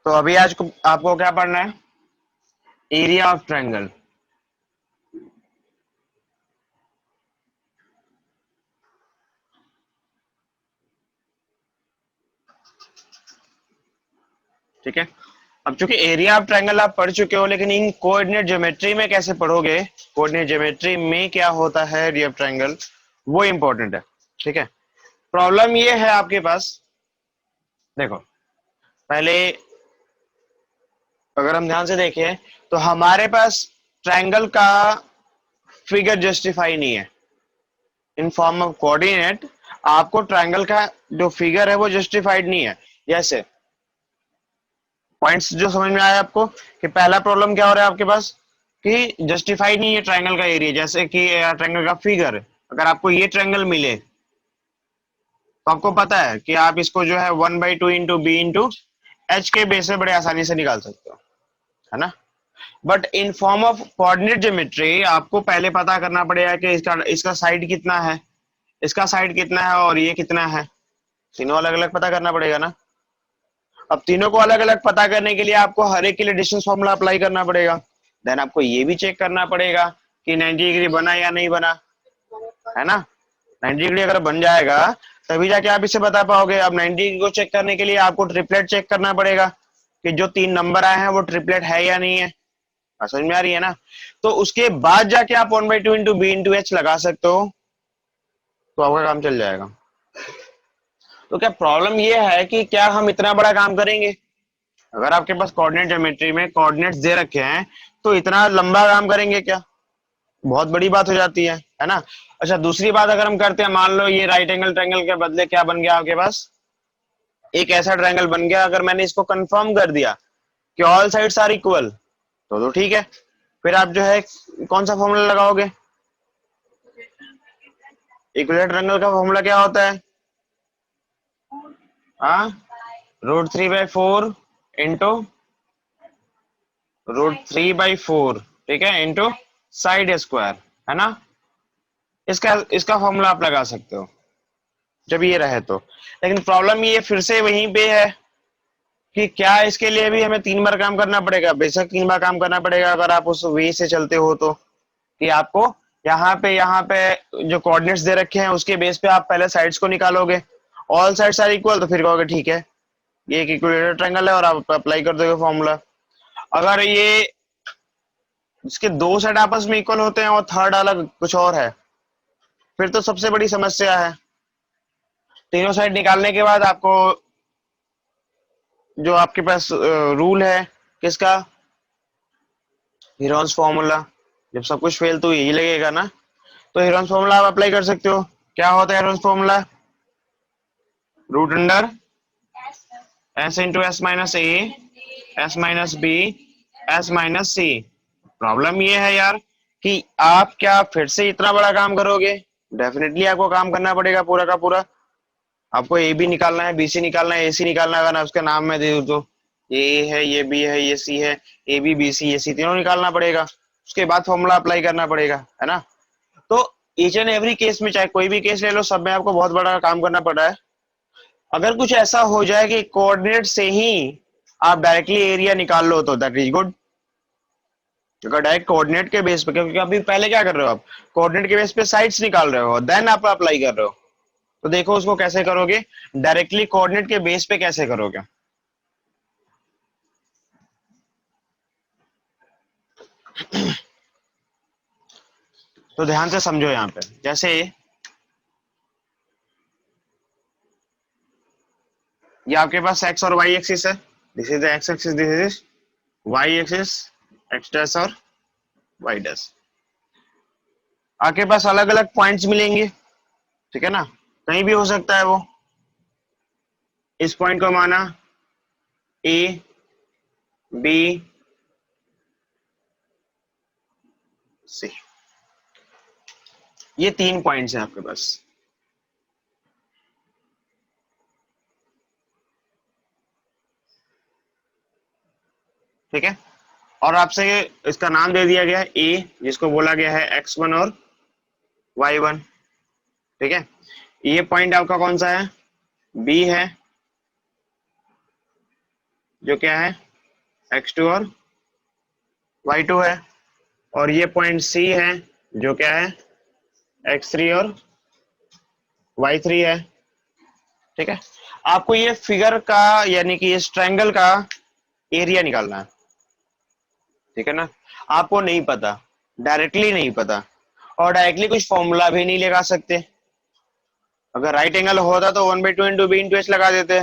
तो अभी आज आपको क्या पढ़ना है? Area of triangle. ठीक है। अब चूंकि एरिया ऑफ ट्रायंगल आप पढ़ चुके हो, लेकिन इन कोऑर्डिनेट ज्योमेट्री में कैसे पढ़ोगे, कोऑर्डिनेट ज्योमेट्री में क्या होता है एरिया ऑफ ट्रायंगल, वो इंपॉर्टेंट है। ठीक है। प्रॉब्लम ये है आपके पास, देखो पहले अगर हम ध्यान से देखें तो हमारे पास ट्रायंगल का फिगर जस्टिफाई नहीं है इन फॉर्म ऑफ कोऑर्डिनेट। आपको ट्रायंगल का जो फिगर है वो जस्टिफाइड नहीं है। जैसे पॉइंट्स जो समझ में आया आपको कि पहला प्रॉब्लम क्या हो रहा है आपके पास कि जस्टिफाई नहीं है ट्रायंगल का एरिया। जैसे कि ट्रायंगल का फिगर, अगर आपको ये ट्रायंगल मिले तो आपको पता है कि आप इसको जो है 1/2 इंटू बी इंटू एच के बेस में बड़े आसानी से निकाल सकते हो, है ना। But in form of coordinate geometry आपको पहले पता करना पड़ेगा कि इसका इसका साइड कितना है, इसका साइड कितना है और ये कितना है। तीनों अलग अलग पता करना पड़ेगा ना। अब तीनों को अलग अलग पता करने के लिए आपको हर एक के लिए डिस्टेंस फॉर्मूला अप्लाई करना पड़ेगा। देन आपको ये भी चेक करना पड़ेगा कि 90 डिग्री बना या नहीं बना, है ना। 90 डिग्री अगर बन जाएगा तभी जाके आप इसे बता पाओगे। अब 90 डिग्री को चेक करने के लिए आपको ट्रिपलेट चेक करना पड़ेगा कि जो 3 नंबर आए हैं वो ट्रिपलेट है या नहीं है। समझ में आ रही है ना। तो उसके बाद जाके आप 1/2 इंटू बी इंटू एच लगा सकते हो, तो आपका काम चल जाएगा। तो क्या प्रॉब्लम ये है कि क्या हम इतना बड़ा काम करेंगे? अगर आपके पास कोऑर्डिनेट ज्योमेट्री में कोऑर्डिनेट्स दे रखे हैं तो इतना लंबा काम करेंगे क्या? बहुत बड़ी बात हो जाती है ना। अच्छा, दूसरी बात अगर हम करते हैं, मान लो ये राइट एंगल ट्रायंगल के बदले क्या बन गया आपके पास, एक ऐसा ट्रायंगल बन गया। अगर मैंने इसको कंफर्म कर दिया कि ऑल साइड्स आर इक्वल, तो ठीक है। फिर आप जो है कौन सा फॉर्मूला लगाओगे? इक्विलेटरल ट्रायंगल का फॉर्मूला क्या होता है? हाँ, √3/4 इंटू √3/4, ठीक है, इंटू साइड स्क्वायर, है ना। इसका इसका फॉर्मूला आप लगा सकते हो जब ये रहे तो। लेकिन प्रॉब्लम ये फिर से वहीं पे है कि क्या इसके लिए भी हमें 3 बार काम करना पड़ेगा? बेशक 3 बार काम करना पड़ेगा अगर आप उस वे से चलते हो तो। कि आपको यहाँ पे जो कोऑर्डिनेट्स दे रखे हैं उसके बेस पे आप पहले साइड्स को निकालोगे, ऑल साइड्स आर इक्वल, तो फिर कहोगे ठीक है ये एक इक्विलेटरल ट्रायंगल है और आप अप्लाई कर दोगे फॉर्मूला। अगर ये इसके दो साइड आपस में इक्वल होते हैं और थर्ड अलग कुछ और है, फिर तो सबसे बड़ी समस्या है। तीनों साइड निकालने के बाद आपको जो आपके पास रूल है किसका, हीरोन्स फॉर्मूला। जब सब कुछ फेल तो यही लगेगा ना। तो हीरोन्स फॉर्मूला आप अप्लाई कर सकते हो। क्या होता है Heron's formula? Root under S into S minus A, S minus B, S minus C. Problem ये है यार कि आप क्या फिर से इतना बड़ा काम करोगे? डेफिनेटली आपको काम करना पड़ेगा पूरा का पूरा। आपको ए बी निकालना है, बी सी निकालना है, ए सी निकालना है। अगर मैं उसके नाम में दे दूं तो ये ए है, ये बी है, ये सी है, ए बी बी सी, ये सी तीनों निकालना पड़ेगा। उसके बाद फॉर्मूला अप्लाई करना पड़ेगा, है ना। तो ईच एंड एवरी केस में, चाहे कोई भी केस ले लो, सब में आपको बहुत बड़ा काम करना पड़ रहा है। अगर कुछ ऐसा हो जाए कि कोऑर्डिनेट से ही आप डायरेक्टली एरिया निकाल लो तो दैट इज गुड। अगर डायरेक्ट कोऑर्डिनेट के बेस पे, क्योंकि अभी पहले क्या कर रहे हो आप, कोऑर्डिनेट के बेस पे साइड्स निकाल रहे हो देन आप अप्लाई कर रहे हो। तो देखो उसको कैसे करोगे, डायरेक्टली कोऑर्डिनेट के बेस पे कैसे करोगे। तो ध्यान से समझो यहाँ पे। जैसे ये आपके पास एक्स और वाई एक्सिस है, this is the X axis, this is Y axis, X dash और वाई डैश। आपके पास अलग अलग पॉइंट्स मिलेंगे, ठीक है ना, कहीं भी हो सकता है वो। इस पॉइंट को माना ए बी सी, ये 3 पॉइंट्स हैं आपके पास। ठीक है। और आपसे इसका नाम दे दिया गया है ए, जिसको बोला गया है x1 और y1। ठीक है। ये पॉइंट आपका कौन सा है? बी है, जो क्या है x2 और y2 है, और ये पॉइंट C है जो क्या है x3 और y3 है। ठीक है, आपको ये फिगर का यानी कि इस ट्रायंगल का एरिया निकालना है। ठीक है ना, आपको नहीं पता, डायरेक्टली नहीं पता, और डायरेक्टली कुछ फॉर्मूला भी नहीं लगा सकते। अगर राइट एंगल होता तो 1/2 इंटू बी इंटू एच लगा देते।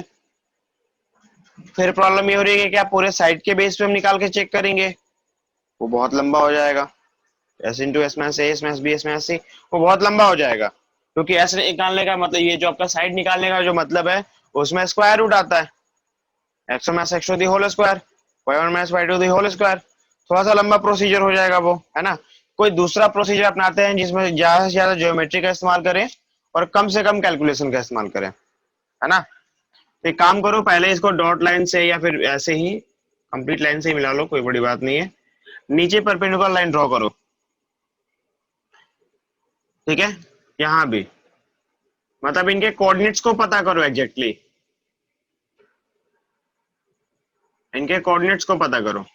फिर प्रॉब्लम ये हो रही है कि आप पूरे साइड के बेस पे हम निकाल के चेक करेंगे, वो बहुत लंबा हो जाएगा। S into S minus A S minus B S minus C, वो बहुत लंबा हो जाएगा, क्योंकि एस निकालने का मतलब, ये जो आपका साइड निकालने का जो मतलब है, उसमें स्क्वायर रूट आता है, X minus X two the whole square, Y one minus Y two the whole square. थोड़ा सा लंबा प्रोसीजर हो जाएगा वो, है ना। कोई दूसरा प्रोसीजर अपनाते हैं जिसमें ज्यादा से ज्यादा ज्योमेट्री का इस्तेमाल करें और कम से कम कैलकुलेशन का इस्तेमाल करें, है ना। एक काम करो, पहले इसको डॉट लाइन से या फिर ऐसे ही कंप्लीट लाइन से ही मिला लो, कोई बड़ी बात नहीं है। नीचे परपेंडिकुलर लाइन ड्रॉ करो, ठीक है, यहाँ भी, मतलब इनके कोऑर्डिनेट्स को पता करो एग्जैक्टली, इनके कोऑर्डिनेट्स को पता करो।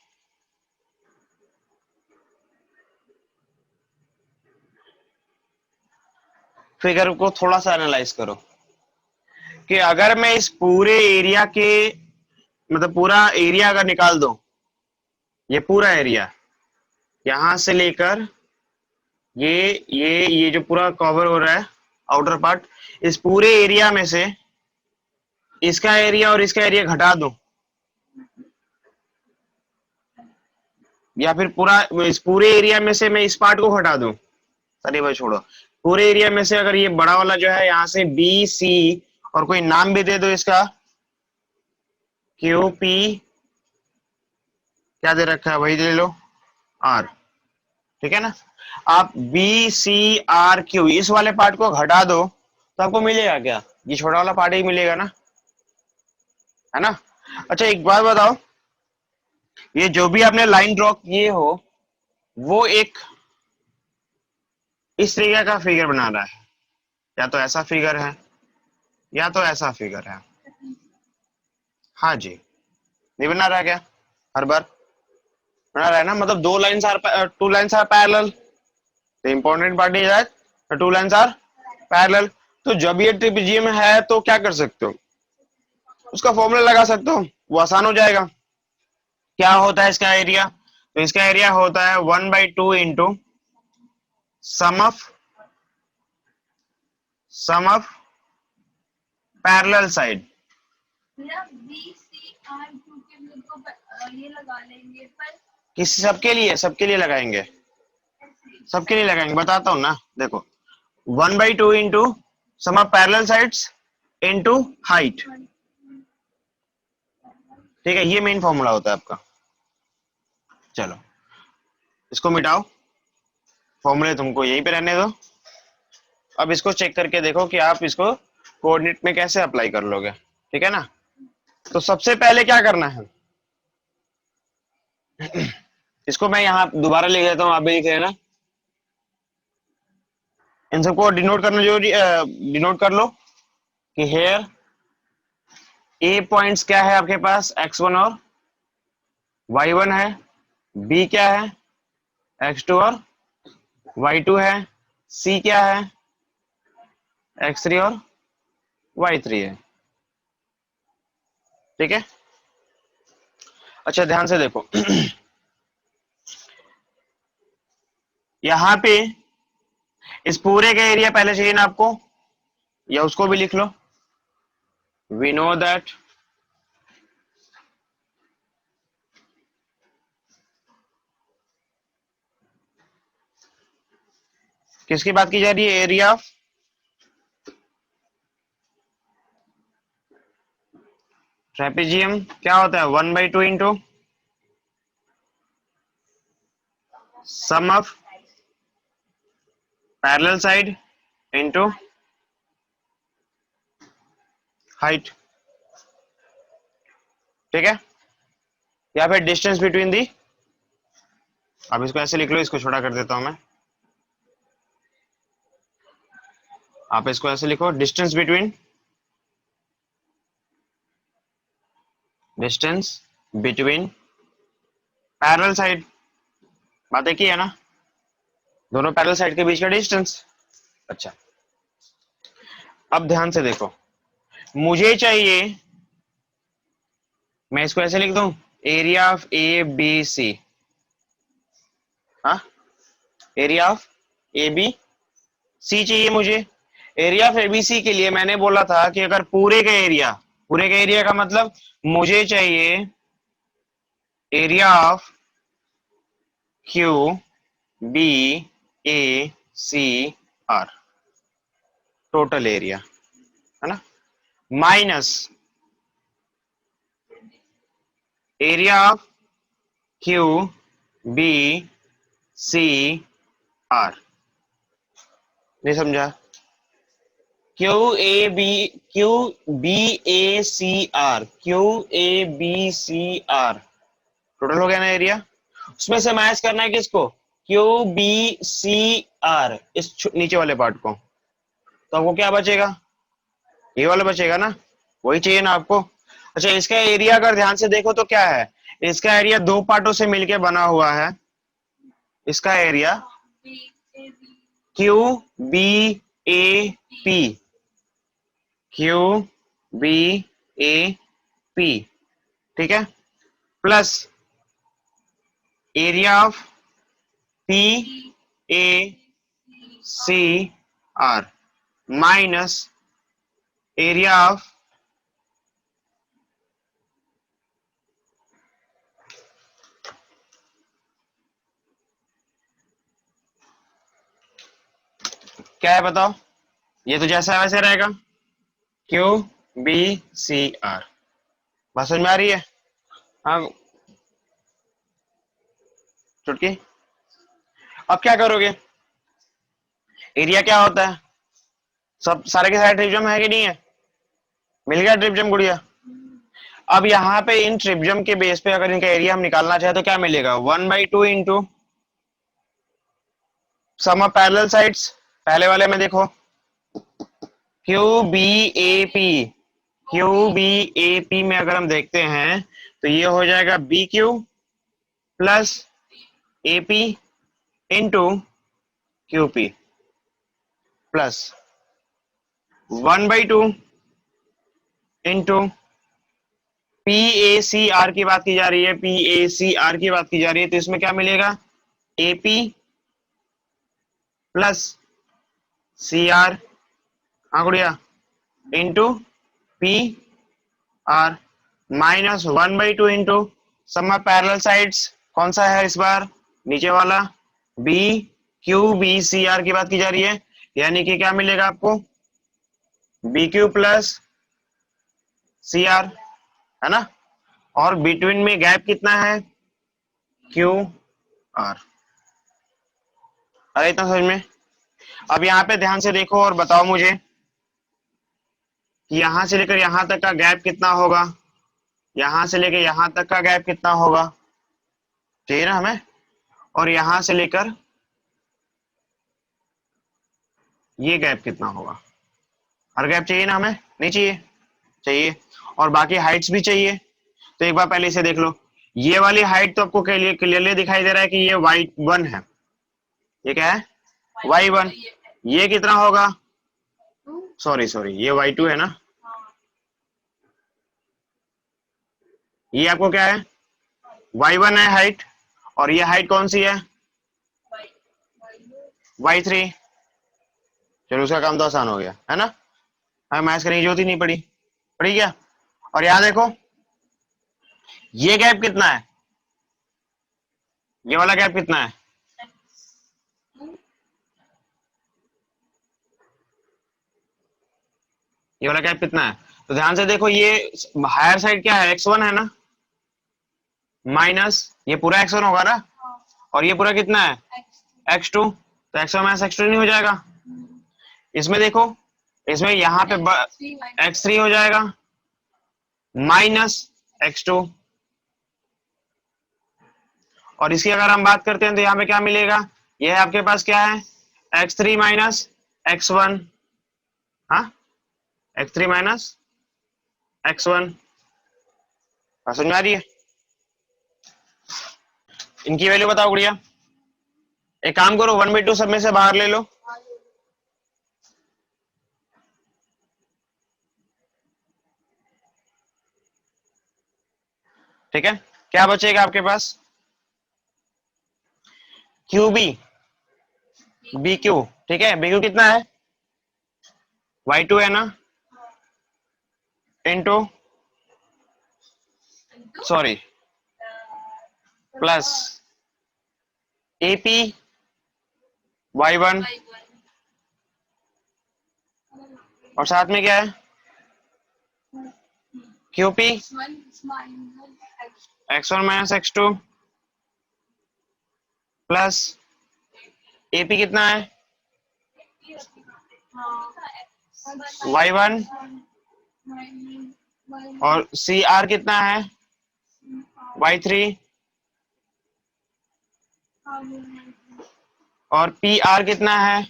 फिगर को थोड़ा सा एनालाइज करो कि अगर मैं इस पूरे एरिया के, मतलब पूरा एरिया अगर निकाल दो, ये पूरा एरिया यहां से लेकर ये जो पूरा कवर हो रहा है आउटर पार्ट, इस पूरे एरिया में से इसका एरिया और इसका एरिया घटा दूं, या फिर पूरा इस पूरे एरिया में से मैं इस पार्ट को घटा दूं, अरे भाई छोड़ो, पूरे एरिया में से अगर ये बड़ा वाला जो है यहाँ से बी सी, और कोई नाम भी दे दो इसका, क्यू पी, क्या दे रखा है वही दे लो, आर। ठीक है ना, आप बी सी आर क्यू इस वाले पार्ट को घटा दो तो आपको मिलेगा क्या, ये छोटा वाला पार्ट ही मिलेगा ना, है ना। अच्छा एक बात बताओ, ये जो भी आपने लाइन ड्रॉ किए हो, वो एक इस तरीके का फिगर बना रहा है, या तो ऐसा फिगर है या तो ऐसा फिगर है। हाँ जी, नहीं बना रहा क्या, हर बार बना रहा है ना, मतलब दो lines are, two lines are parallel, the important part is that two lines are parallel. तो जब ये ट्रिपीजियम है तो क्या कर सकते हो, उसका फॉर्मूला लगा सकते हो, वो आसान हो जाएगा। क्या होता है इसका एरिया, तो इसका एरिया होता है 1/2 into sum of parallel side. ये लगा लेंगे, पर किसी सबके लिए लगाएंगे, सबके लिए लगाएंगे, बताता हूँ ना, देखो 1/2 into sum of parallel sides into height. ठीक है, ये मेन फॉर्मूला होता है आपका। चलो इसको मिटाओ, फॉर्मूले तुमको यहीं पे रहने दो। अब इसको चेक करके देखो कि आप इसको कोऑर्डिनेट में कैसे अप्लाई कर लोगे। ठीक है ना, तो सबसे पहले क्या करना है, इसको मैं यहाँ दोबारा लिख देता हूँ, आप भी लिख लेना, इन सबको डिनोट करना जरूरी, डिनोट कर लो कि हेयर ए पॉइंट्स क्या है आपके पास, x1 और y1 है, बी क्या है x2 और y2 है, सी क्या है x3 और y3 है। ठीक है, अच्छा ध्यान से देखो यहाँ पे इस पूरे का एरिया पहले चाहिए ना आपको, या उसको भी लिख लो, वी नो दैट किसकी बात की जा रही है, एरिया ऑफ ट्रेपेजियम क्या होता है 1/2 into sum of parallel side into height. ठीक है, या फिर डिस्टेंस बिटवीन दी, अब इसको ऐसे लिख लो, इसको छोटा कर देता हूं मैं, आप इसको ऐसे लिखो, distance between, distance between parallel side, बातें की है ना, दोनों पैरेलल साइड के बीच का डिस्टेंस। अच्छा, अब ध्यान से देखो, मुझे चाहिए, मैं इसको ऐसे लिख दूं, area of A B C, हाँ, area of A B C चाहिए मुझे। एरिया ऑफ एबीसी के लिए मैंने बोला था कि अगर पूरे का एरिया का मतलब मुझे चाहिए area of Q B A C R, total area है ना, minus area of Q B C R. नहीं समझा? Q B A C R, Q A B C R total हो गया ना एरिया। उसमें से मैच करना है किसको, क्यू बी सी आर, इस नीचे वाले पार्ट को, तो आपको क्या बचेगा, ये वाला बचेगा ना, वही चाहिए ना आपको। अच्छा, इसका एरिया अगर ध्यान से देखो तो क्या है, इसका एरिया दो पार्टों से मिलके बना हुआ है। इसका area Q B A P, Q B A P, ठीक है, plus area of P A C R minus area of क्या है बताओ, ये तो जैसा है वैसे रहेगा, क्यू बी सी आर। बात समझ में आ रही है? हाँ चुटकी। अब क्या करोगे, एरिया क्या होता है, सब सारे के सारे ट्रिपजम है कि नहीं है, मिल गया ट्रिपजम गुड़िया। अब यहाँ पे इन ट्रिपजम के बेस पे अगर इनका एरिया हम निकालना चाहे तो क्या मिलेगा, 1/2 into sum of parallel sides. पहले वाले में देखो, Q B A P, Q B A P में अगर हम देखते हैं तो ये हो जाएगा B Q plus A P into Q P plus 1/2 into P A C R की बात की जा रही है, पी ए सी आर की बात की जा रही है, तो इसमें क्या मिलेगा, A P plus C R, हाँ गुड़िया, into P R minus 1/2 into sum of parallel sides, कौन सा है इस बार, नीचे वाला, B Q B C R की बात की जा रही है, यानी कि क्या मिलेगा आपको, B Q plus C R, है ना, और बिटवीन में गैप कितना है, क्यू आर। अरे इतना समझ में? अब यहाँ पे ध्यान से देखो और बताओ मुझे कि यहां से लेकर यहां तक का गैप कितना होगा, यहां से लेकर यहां तक का गैप कितना होगा, चाहिए ना हमें, और यहां से लेकर ये गैप कितना होगा, हर गैप चाहिए ना हमें, नहीं चाहिए, चाहिए, और बाकी हाइट्स भी चाहिए। तो एक बार पहले इसे देख लो, ये वाली हाइट तो आपको क्लियरली दिखाई दे रहा है कि ये y1 है, ये क्या है, y1, ये कितना होगा, सॉरी सॉरी ये y2 है ना, ये आपको क्या है, y1 है हाइट, और ये हाइट कौन सी है, y3। चलो उसका काम तो आसान हो गया है ना, हमें मैथ्स करने की जरूरत ही नहीं पड़ी, पड़ी क्या। और यहां देखो, ये गैप कितना है, ये वाला गैप कितना है, ये वाला गैप कितना है, तो ध्यान से देखो, ये हायर साइड क्या है, x1 है ना, माइनस ये पूरा x1 होगा ना, और ये पूरा कितना है, x2, तो x1 माइनस x2 नहीं हो जाएगा, इसमें देखो, इसमें यहाँ पे x3 हो जाएगा माइनस x2, और इसकी अगर हम बात करते हैं तो यहाँ पे क्या मिलेगा, ये है आपके पास क्या है, x3 माइनस x1, हाँ, x3 माइनस x1, समझ में आ रही है, इनकी वैल्यू बताओ गुड़िया। एक काम करो 1/2 सब में से बाहर ले लो। ठीक है, क्या बचेगा आपके पास? Q B, B Q. ठीक है, बी क्यू कितना है? y2 है ना, into, sorry, plus AP y1, और साथ में क्या है? QP x1 minus x2, plus AP कितना है? y1, और सी आर कितना है? y3, और पी आर कितना है?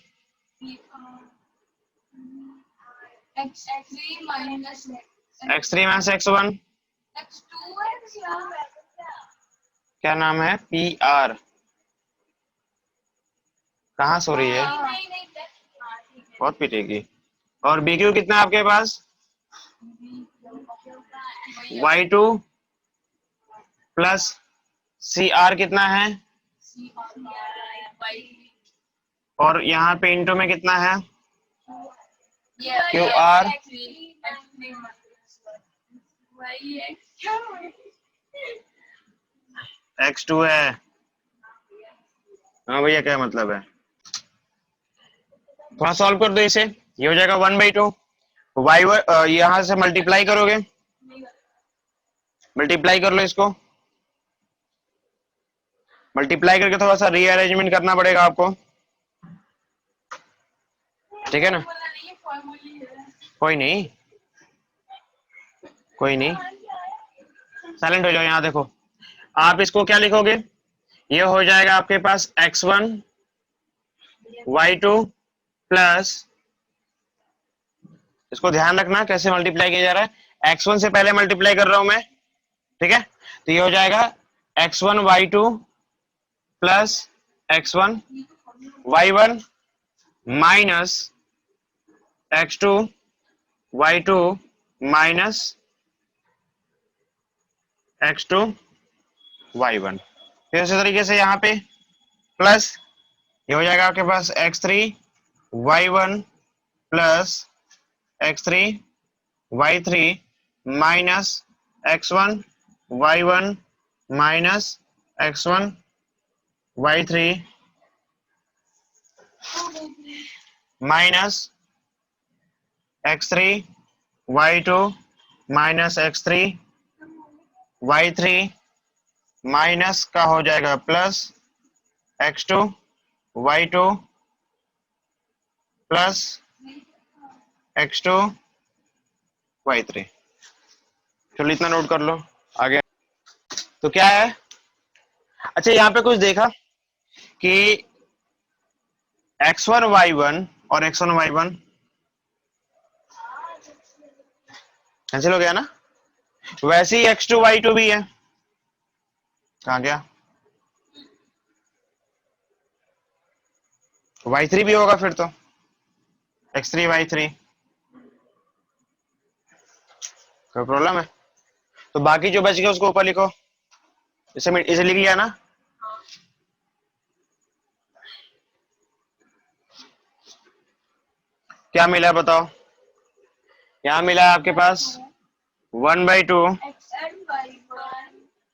x3 माइनस x1, क्या नाम है? P R. कहाँ सो रही है? बहुत पीटेगी। और बी क्यू कितना है आपके पास? y2 प्लस सी आर कितना है? और यहाँ पे इंटू में कितना है? क्यू आर, x2 है। हाँ भैया, क्या मतलब है? थोड़ा सॉल्व कर दो इसे, ये हो जाएगा 1/2। वाई यहाँ से मल्टीप्लाई करोगे, मल्टीप्लाई कर लो इसको। मल्टीप्लाई करके थोड़ा सा रीअरेंजमेंट करना पड़ेगा आपको, ठीक है ना? कोई नहीं, कोई नहीं, साइलेंट हो जाओ। यहाँ देखो, आप इसको क्या लिखोगे? ये हो जाएगा आपके पास x1 y2 प्लस, इसको ध्यान रखना कैसे मल्टीप्लाई किया जा रहा है। x1 से पहले मल्टीप्लाई कर रहा हूं मैं, ठीक है? तो ये हो जाएगा x1 y2 plus x1 y1 minus x2 y2 minus x2 y1। फिर इसी तरीके से यहाँ पे प्लस, ये हो जाएगा आपके पास x3 y1 plus x3 y3 minus x1 y1 minus x1 y3 minus x3 y2 minus x3 y3 minus का हो जाएगा plus x2 y2 plus x2 y3। चलो इतना नोट कर लो आगे। तो क्या है? अच्छा, यहाँ पे कुछ देखा कि x1 y1 और x1 y1 कैंसिल हो गया ना? वैसे ही x2 y2 भी है। कहाँ गया? y3 भी होगा फिर तो, x3 y3। कोई प्रॉब्लम है? तो बाकी जो बच गया उसको ऊपर लिखो। इसे लिख लिया ना? क्या मिला बताओ? यहाँ मिला आपके पास 1/2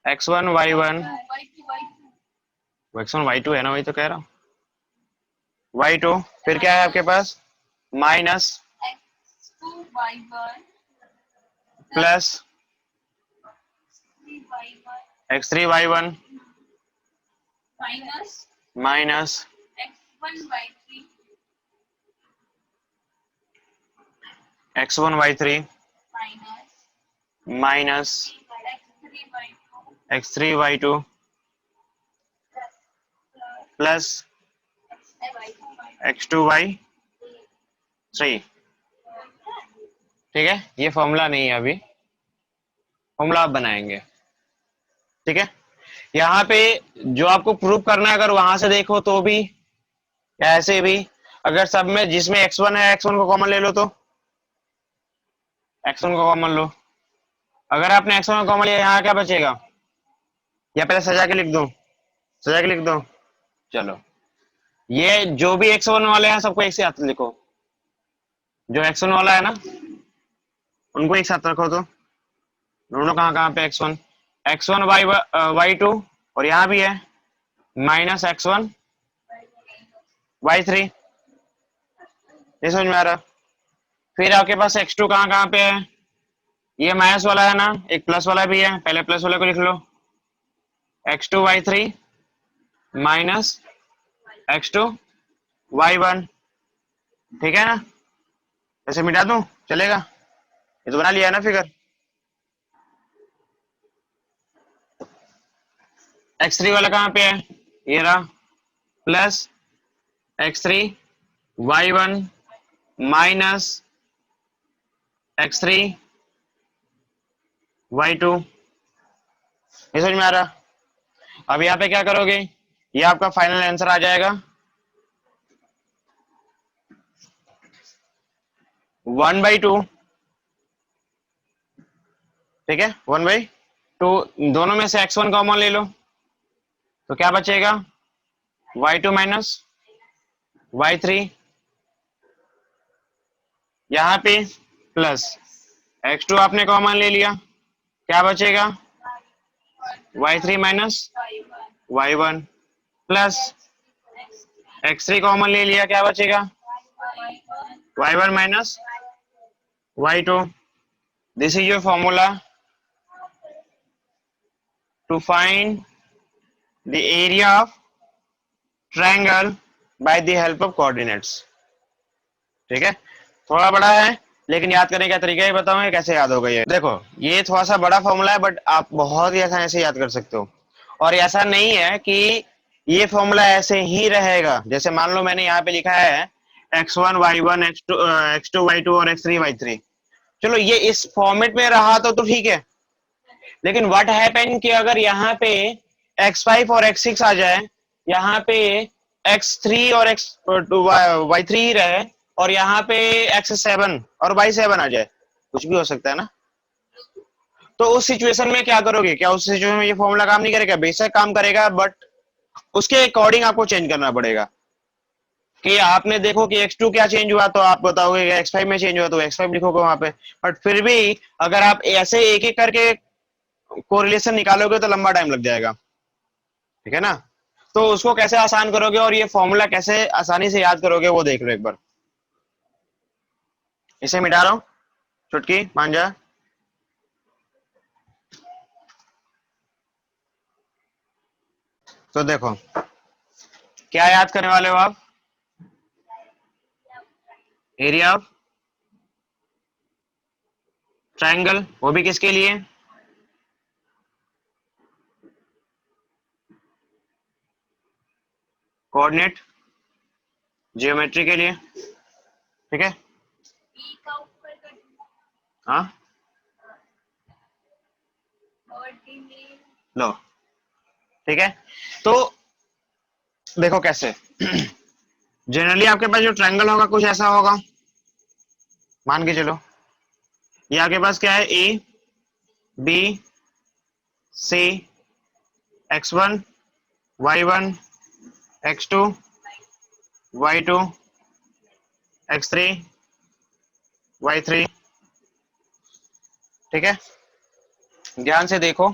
x1 y1, x1 y2 है ना, वही तो कह रहा हूँ, y2। फिर क्या है आपके पास? Minus plus x3 y1 minus x1 y3 minus x3 y2 plus x2 y3। ठीक है, ये फॉर्मूला नहीं है, अभी फॉर्मूला आप बनाएंगे, ठीक है? यहाँ पे जो आपको प्रूव करना है, अगर वहां से देखो तो भी या ऐसे भी, अगर सब में जिसमें x1 है x1 को कॉमन ले लो, तो x1 को कॉमन लो। अगर आपने x1 को कॉमन लिया, यहाँ क्या बचेगा? या पहले सजा के लिख दो, सजा के लिख दो। चलो, ये जो भी x1 वाले हैं सबको एक साथ लिखो। जो x1 वाला है ना, उनको एक साथ रखो। तो दोनों कहाँ कहाँ पे x1, x1 y2, और यहाँ भी है माइनस x1 y3। ये समझ में आ रहा? फिर आपके पास x2 कहाँ कहाँ पे है? ये माइनस वाला है ना, एक प्लस वाला भी है, पहले प्लस वाले को लिख लो, x2 y3 minus x2 y1। ठीक है ना? ऐसे मिटा दूं, चलेगा? ये तो बना लिया है ना फिगर। x3 वाला कहाँ पे है? ये रहा, plus x3 y1 minus x3 y2। ये समझ में आ रहा? अब यहाँ पे क्या करोगे, ये आपका फाइनल आंसर आ जाएगा 1/2। ठीक है, 1/2। दोनों में से x1 कॉमन ले लो, तो क्या बचेगा? y2 माइनस y3, यहाँ पे प्लस x2 आपने कॉमन ले लिया, क्या बचेगा? y3 minus y1, plus x3 common ले लिया, क्या बचेगा? y1 minus y2। This is your formula to find the area of triangle by the help of coordinates. ठीक है, थोड़ा बड़ा है, लेकिन याद करने का तरीका ही बताऊंगा कैसे याद होगा। ये देखो, ये थोड़ा सा बड़ा फॉर्मूला है, बट आप बहुत ही आसानी से याद कर सकते हो। और ऐसा नहीं है कि ये फॉर्मूला ऐसे ही रहेगा। जैसे मान लो मैंने यहाँ पे लिखा है x1 y1 x2 y2 और x3 y3। चलो, ये इस फॉर्मेट में रहा तो ठीक है, लेकिन व्हाट हैपन कि अगर यहाँ पे x5 और x6 आ जाए, यहाँ पे x3 और y3 रहे, और यहाँ पे x7 और y7 आ जाए, कुछ भी हो सकता है ना। तो उस सिचुएशन में क्या करोगे? क्या उस सिचुएशन में ये फॉर्मूला काम नहीं करेगा? बेशक काम करेगा, बट उसके अकॉर्डिंग आपको चेंज करना पड़ेगा। कि आपने देखो कि x2 क्या चेंज हुआ, तो आप बताओगे कि x5 में चेंज हुआ, तो x5 लिखोगे वहां पे। बट फिर भी अगर आप ऐसे एक एक करके कोरिलेशन निकालोगे तो लंबा टाइम लग जाएगा। ठीक है ना? तो उसको कैसे आसान करोगे और ये फॉर्मूला कैसे आसानी से याद करोगे, वो देख लो एक बार। इसे मिटा रहा हूं, चुटकी मांझा। तो देखो, क्या याद करने वाले हो आप? एरिया ऑफ ट्रायंगल, वो भी किसके लिए? कोऑर्डिनेट जियोमेट्री के लिए। ठीक है, हाँ लो। ठीक है, तो देखो कैसे। जनरली आपके पास जो ट्रायंगल होगा कुछ ऐसा होगा, मान के चलो। ये आपके पास क्या है? A B C, x1 y1 x2 y2 x3 y3। ठीक है, ध्यान से देखो,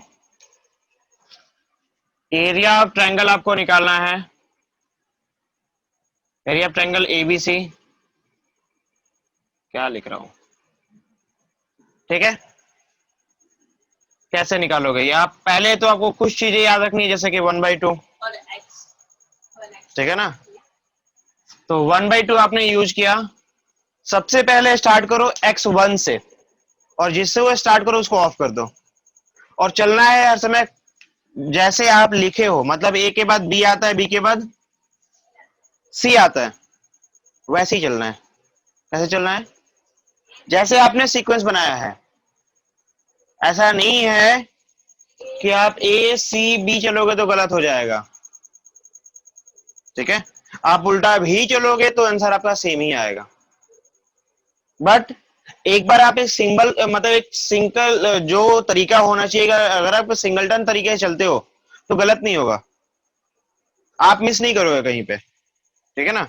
एरिया ऑफ ट्रायंगल आपको निकालना है। एरिया ऑफ ट्रायंगल एबीसी, क्या लिख रहा हूं? ठीक है, कैसे निकालोगे? ये आप पहले तो आपको कुछ चीजें याद रखनी है, जैसे कि 1/2। ठीक है ना? तो 1/2 आपने यूज किया। सबसे पहले स्टार्ट करो x1 से, और जिससे वो स्टार्ट करो उसको ऑफ कर दो, और चलना है हर समय जैसे आप लिखे हो। मतलब ए के बाद बी आता है, बी के बाद सी आता है, वैसे ही चलना है। कैसे चलना है? जैसे आपने सीक्वेंस बनाया है। ऐसा नहीं है कि आप ए सी बी चलोगे तो गलत हो जाएगा, ठीक है। आप उल्टा भी चलोगे तो आंसर आपका सेम ही आएगा। बट एक बार आप एक सिंगल मतलब एक सिंगल जो तरीका होना चाहिए, अगर आप सिंगलटन तरीके से चलते हो तो गलत नहीं होगा, आप मिस नहीं करोगे कहीं पे, ठीक है ना।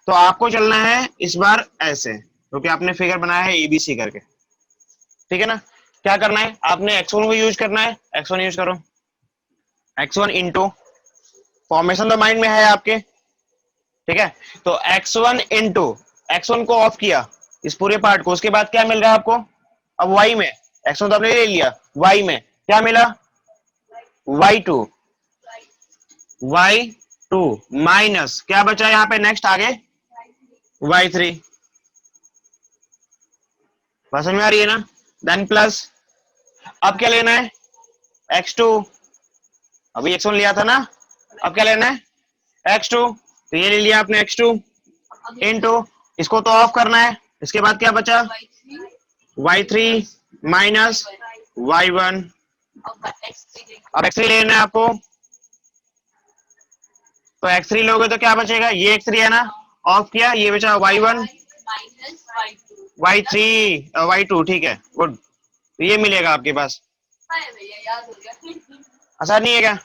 तो आपको चलना है इस बार ऐसे, क्योंकि आपने फिगर बनाया है एबीसी करके, ठीक है ना। क्या करना है, आपने x1 को यूज करना है, x1 यूज करो, x1 इंटू, फॉर्मेशन तो माइंड में है आपके, ठीक है। तो x1 इंटू, x1 को ऑफ किया इस पूरे पार्ट को, उसके बाद क्या मिल रहा है आपको, अब y में, x1 तो आपने ले लिया, y में क्या मिला, y2, y2 माइनस क्या बचा यहाँ पे नेक्स्ट आगे, y3, बात समझ में आ रही है ना। देन प्लस, अब क्या लेना है, x2, अभी x1 लिया था ना, अब क्या लेना है x2, तो ये ले लिया आपने x2 इंटू, इसको तो ऑफ करना है, इसके बाद क्या बचा, y3 माइनस y1, अब x3 लेना है आपको, तो x3 लोगे तो क्या बचेगा, ये x3 है ना, ऑफ किया, ये बचा y1 y3 y2, ठीक है, गुड, तो ये मिलेगा आपके पास, आसान नहीं है क्या।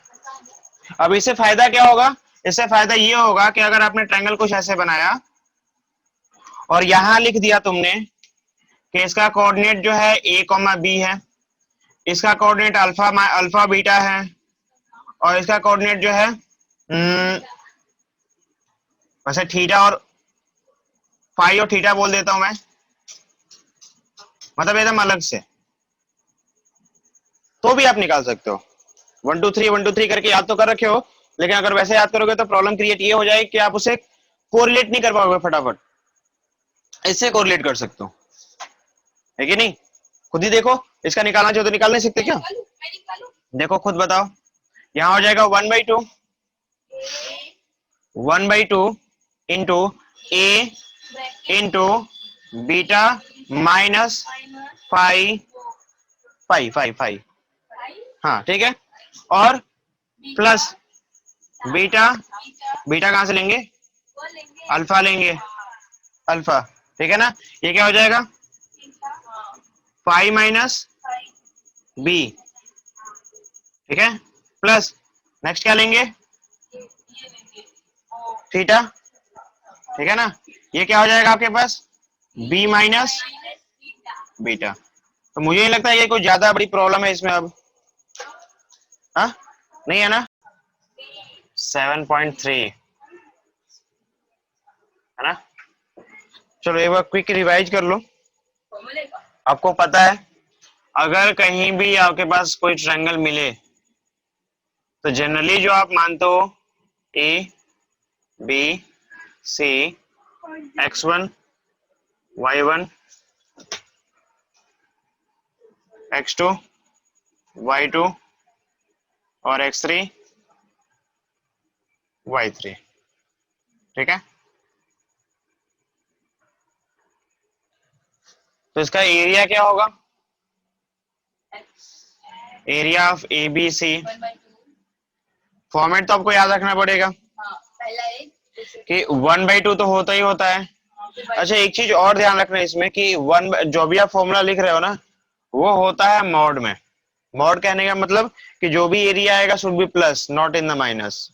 अब इससे फायदा क्या होगा, इससे फायदा ये होगा कि अगर आपने ट्रायंगल कुछ ऐसे बनाया और यहां लिख दिया तुमने कि इसका कोऑर्डिनेट जो है a कॉमा बी है, इसका कोऑर्डिनेट अल्फा अल्फा बीटा है, और इसका कोऑर्डिनेट जो है वैसे थीटा और फाई और थीटा बोल देता हूं मैं, मतलब एकदम अलग से, तो भी आप निकाल सकते हो। 1 2 3 करके याद तो कर रखे हो, लेकिन अगर वैसे याद करोगे तो प्रॉब्लम क्रिएट ये हो जाएगी कि आप उसे कोरिलेट नहीं कर पाओगे फटाफट, इससे कोरिलेट कर सकते हो, है कि नहीं। खुद ही देखो, इसका निकालना चाहो तो निकाल नहीं सकते क्या, देखो खुद बताओ, यहाँ हो जाएगा 1/2, 1/2 into A into beta minus five five five five, हाँ ठीक है, और प्लस बीटा, बीटा कहां से लेंगे, अल्फा लेंगे, अल्फा, ठीक है ना। ये क्या हो जाएगा, फाइव माइनस बी, ठीक है, प्लस नेक्स्ट क्या लेंगे, थीटा, ठीक है ना। ये क्या हो जाएगा आपके पास, बी माइनस बीटा। तो मुझे नहीं लगता ये कोई ज्यादा बड़ी प्रॉब्लम है इसमें अब, हाँ नहीं है ना। 7.3 है ना। चलो एक बार क्विक रिवाइज कर लो। आपको पता है अगर कहीं भी आपके पास कोई ट्रायंगल मिले तो जनरली जो आप मानते हो ए B C x1 y1 x2 y2 और x3 y3, ठीक है। तो इसका एरिया क्या होगा, area of A B C, format तो आपको याद रखना पड़ेगा कि 1/2 तो होता ही होता है। अच्छा एक चीज और ध्यान रखना इसमें कि वन, जो भी आप फॉर्मूला लिख रहे हो ना, वो होता है मॉड में। मॉड कहने का मतलब कि जो भी एरिया आएगा should be plus, not in the minus,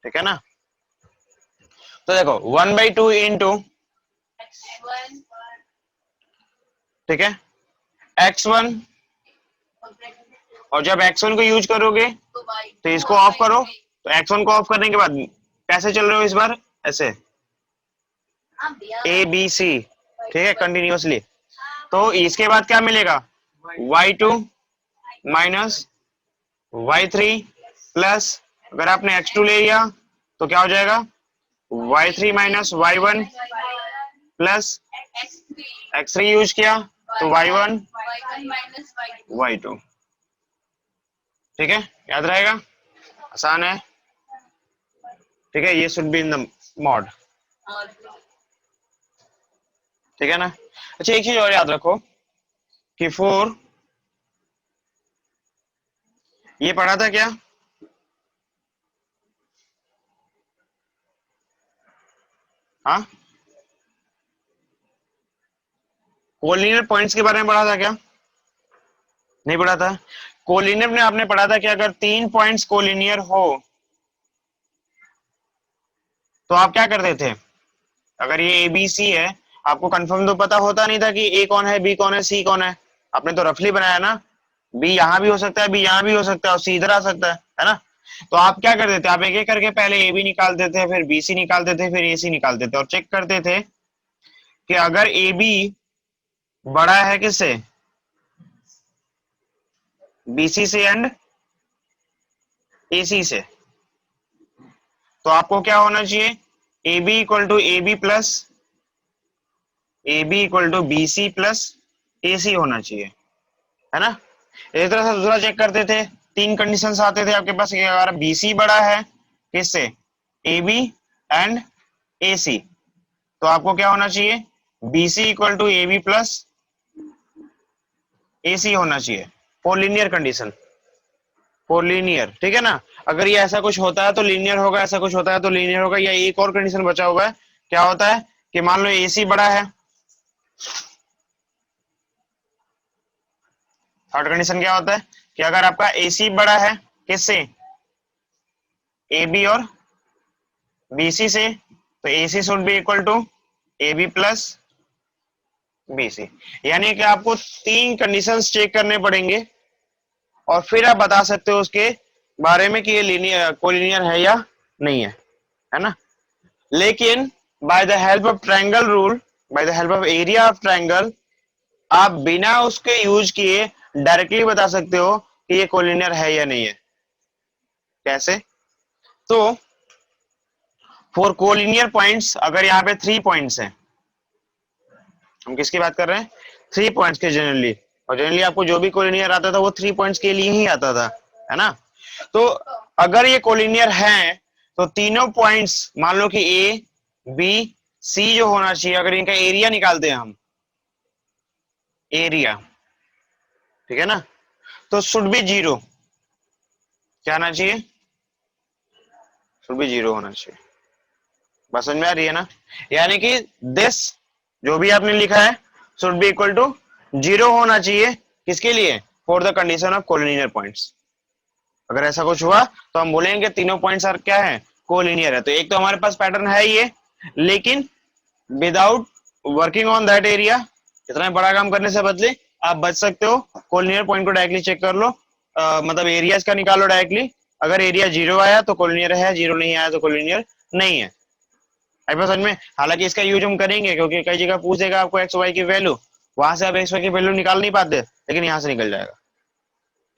ठीक है ना। तो देखो 1/2 इंटू, ठीक है, x1, और जब x1 को यूज करोगे तो इसको ऑफ करो, तो x1 को ऑफ करने के बाद कैसे चल रहे हो इस बार, ऐसे ए बी सी, ठीक है, कंटिन्यूअसली। तो इसके बाद क्या मिलेगा, y2 माइनस y3 प्लस, अगर आपने x2 ले लिया तो क्या हो जाएगा, y3 minus y1 plus x3 use किया तो y1 y2, ठीक है, याद रहेगा, आसान है, ठीक है। ये should be in the mod, ठीक है ना। अच्छा एक चीज और याद रखो कि फोर ये पढ़ा था क्या? हाँ, कोलिनियर पॉइंट्स के बारे में पढ़ा था क्या? नहीं पढ़ा था। कोलिनियर में आपने पढ़ा था कि अगर 3 पॉइंट्स कोलिनियर हो तो आप क्या करते थे? अगर ये ए बी सी है, आपको कंफर्म तो पता होता नहीं था कि ए कौन है, बी कौन है, सी कौन है। आपने तो रफली बनाया ना, बी यहाँ भी हो सकता है, बी यहाँ भी हो सकता है और सी इधर आ सकता है ना। तो आप क्या करते थे? आप एक एक करके पहले ए बी निकालते थे, फिर बी सी निकालते थे, फिर ए सी निकालते थे और चेक करते थे कि अगर ए बी बड़ा है किससे? बी सी से एंड ए सी से, तो आपको क्या होना चाहिए? A B equal to A B plus A B equal to B C plus A C होना चाहिए, है ना। एक तरह से दूसरा चेक करते थे, 3 कंडीशंस आते थे आपके पास कि अगर बी सी बड़ा है किससे? ए बी एंड ए सी, तो आपको क्या होना चाहिए? B C equal to A B plus A C होना चाहिए। For linear condition, for linear, ठीक है ना। अगर ये ऐसा कुछ होता है तो लीनियर होगा, ऐसा कुछ होता है तो लीनियर होगा। या एक और कंडीशन बचा हुआ है, क्या होता है कि मान लो ए सी बड़ा है, थर्ड कंडीशन क्या होता है कि अगर आपका ए सी बड़ा है किससे? ए बी और बी सी से, तो A C should be equal to A B plus B C. यानी कि आपको 3 कंडीशंस चेक करने पड़ेंगे और फिर आप बता सकते हो उसके बारे में कि ये लीनियर कोलिनियर है या नहीं है ना। लेकिन bye the help of triangle rule, bye the help of area of triangle, आप बिना उसके यूज किए डायरेक्टली बता सकते हो कि ये कोलिनियर है या नहीं है। कैसे? तो फॉर कोलिनियर पॉइंट्स, अगर यहाँ पे 3 पॉइंट्स हैं, हम किसकी बात कर रहे हैं? 3 पॉइंट्स के जनरली, और जनरली आपको जो भी कोलिनियर आता था वो 3 पॉइंट्स के लिए ही आता था, है ना। तो अगर ये कोलिनियर है तो तीनों पॉइंट्स, मान लो कि ए बी सी जो होना चाहिए, अगर इनका एरिया निकालते हैं हम, एरिया, ठीक है ना, तो शुड बी जीरो। क्या आना चाहिए? शुड बी जीरो होना चाहिए। बस समझ में आ रही है ना। यानी कि दिस जो भी आपने लिखा है should be equal to zero होना चाहिए, किसके लिए? For the condition of collinear points. अगर ऐसा कुछ हुआ तो हम बोलेंगे तीनों पॉइंट्स क्या है? कोलिनियर है। तो एक तो हमारे पास पैटर्न है ये, लेकिन without working on that area, इतना बड़ा काम करने से बदले आप बच सकते हो। कोलिनियर पॉइंट को डायरेक्टली चेक कर लो, मतलब एरियाज का निकालो डायरेक्टली। अगर एरिया जीरो आया तो कोलिनियर है, जीरो नहीं आया तो कोलिनियर नहीं है। समझ में? हालांकि इसका यूज हम करेंगे क्योंकि कई जगह पूछेगा आपको एक्स वाई की वैल्यू, वहां से आप एक्स वाई की वैल्यू निकाल नहीं पाते, लेकिन यहाँ से निकल जाएगा,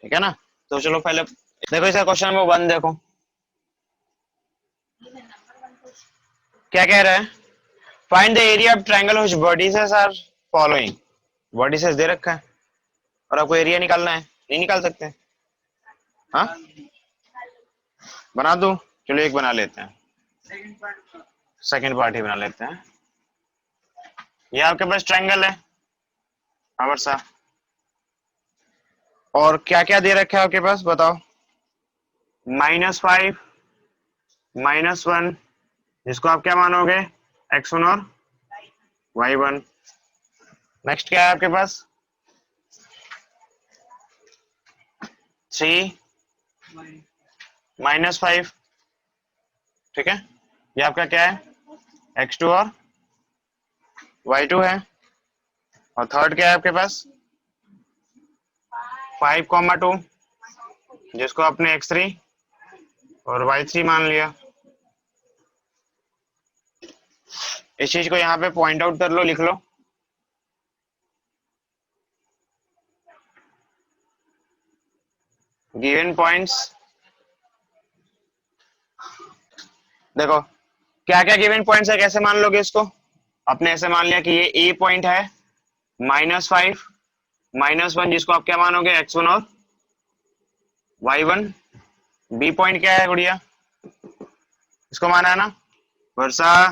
ठीक है ना। तो चलो पहले देखो इसका क्वेश्चन नंबर 1 देखो क्या कह रहा है। Find the area of triangle which vertices are following. Vertices दे रखा है और आपको एरिया निकालना है, नहीं निकाल सकते? हाँ, बना दूं? चलो एक बना लेते हैं, सेकंड पार्ट ही बना लेते हैं। ये आपके पास ट्रायंगल है हमारे साथ, और क्या क्या दे रखा है आपके पास बताओ। -5, -1, जिसको आप क्या मानोगे? x1 और y1। नेक्स्ट क्या है आपके पास? 3, -5, ठीक है। ये आपका क्या है? x2 और y2 है। और थर्ड क्या है आपके पास? 5, 2, जिसको आपने x3 और y3 मान लिया। इस चीज को यहाँ पे पॉइंट आउट कर लो, लिख लो। गिवन पॉइंट्स, देखो क्या क्या गिवन पॉइंट्स है, कैसे मान लोगे इसको? आपने ऐसे मान लिया कि ये ए पॉइंट है, -5, -1, जिसको आप क्या मानोगे? x1 और y1। बी पॉइंट क्या है गुड़िया? इसको माना है ना वर्षा?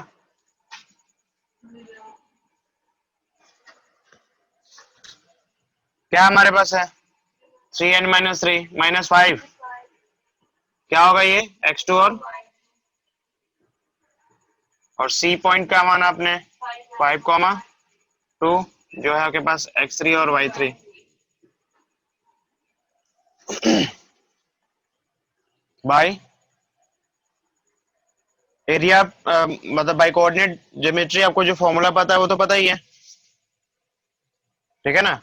क्या हमारे पास है? 3 n -3 -5, क्या होगा ये x2 और C पॉइंट का माना आपने 5,2 जो है आपके पास x3 और y3। बाय एरिया मतलब बाई कोऑर्डिनेट ज्योमेट्री आपको जो फॉर्मूला पता है वो तो पता ही है, ठीक है ना।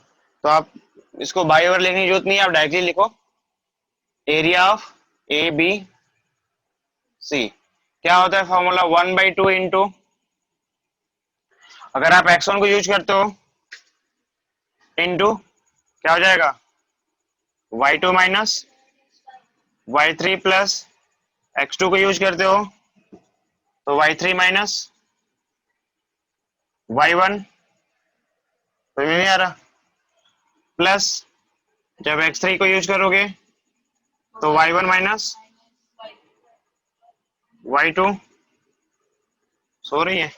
तो आप इसको बाई ओवर लिखने की जरूरत नहीं है, आप डायरेक्टली लिखो area of A B C. क्या होता है फॉर्मूला 1/2 इंटू, अगर आप x1 को यूज करते हो इंटू क्या हो जाएगा y2 minus y3 plus x2 को यूज करते हो तो y3 माइनस y1, तो नहीं आ रहा, प्लस जब x3 को यूज करोगे तो y1 माइनस y2, सो रही है,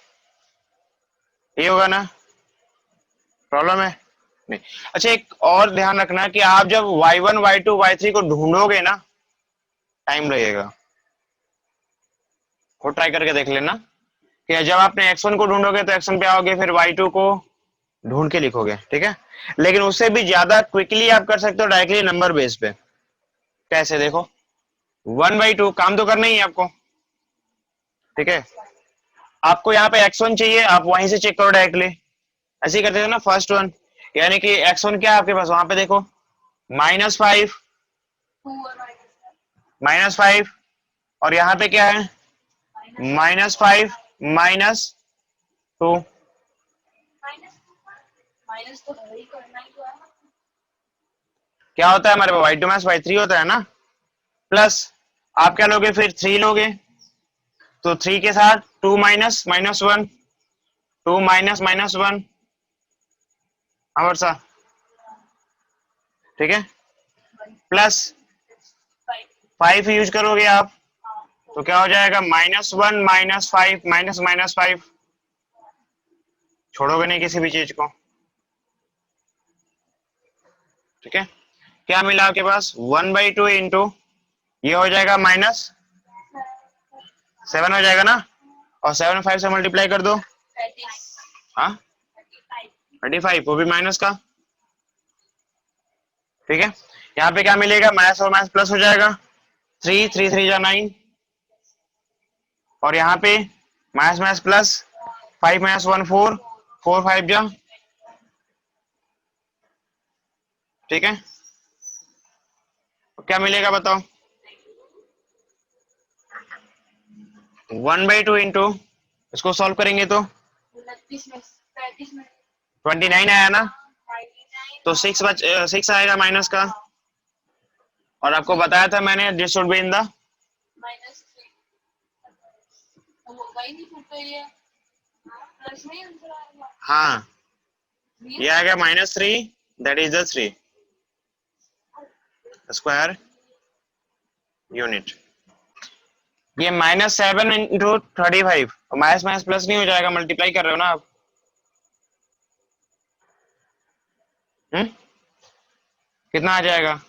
ये होगा ना, प्रॉब्लम है नहीं। अच्छा एक और ध्यान रखना कि आप जब y1 y2 y3 को ढूंढोगे ना टाइम लगेगा, खुद ट्राई करके देख लेना कि जब आपने x1 को ढूंढोगे तो x1 पे आओगे, फिर y2 को ढूंढ के लिखोगे, ठीक है। लेकिन उससे भी ज्यादा क्विकली आप कर सकते हो डायरेक्टली नंबर बेस पे। कैसे देखो, 1/2 काम तो करना ही है आपको, ठीक है। आपको यहाँ पे x1 चाहिए, आप वहीं से चेक करो डायरेक्टली, ऐसे ही करते थे ना फर्स्ट वन, यानी कि x1 क्या है आपके पास वहां पे देखो -5 -5 और यहाँ पे क्या है -5 -2, क्या होता है हमारे पास y2 माइनस y3 होता है ना, प्लस आप क्या लोगे फिर 3 लोगे, तो 3 के साथ 2 माइनस -1, 2 माइनस -1 वर्षा, ठीक है, प्लस 5 यूज करोगे आप तो क्या हो जाएगा -1 -5 -5, छोड़ोगे नहीं किसी भी चीज को, ठीक है। क्या मिला आपके पास 1/2 इंटू ये हो जाएगा -7 हो जाएगा ना, और 7 5 से मल्टीप्लाई कर दो, हाँ 35, वो भी माइनस का, ठीक है। यहाँ पे क्या मिलेगा माइनस और माइनस प्लस हो जाएगा, 3 3 3 जा 9, और यहाँ पे माइनस माइनस प्लस 5 माइनस 1 4 4 5 जा, ठीक है। तो क्या मिलेगा बताओ 1/2 इंटू इसको सॉल्व करेंगे तो 29 आया ना, तो 6 आएगा माइनस का, और आपको बताया था मैंने this should be in the, हाँ ये आएगा -3, that is the 3 square unit. ये -7 इंटू 35, माइनस माइनस प्लस नहीं हो जाएगा, मल्टीप्लाई कर रहे हो ना आप, कितना आ जाएगा,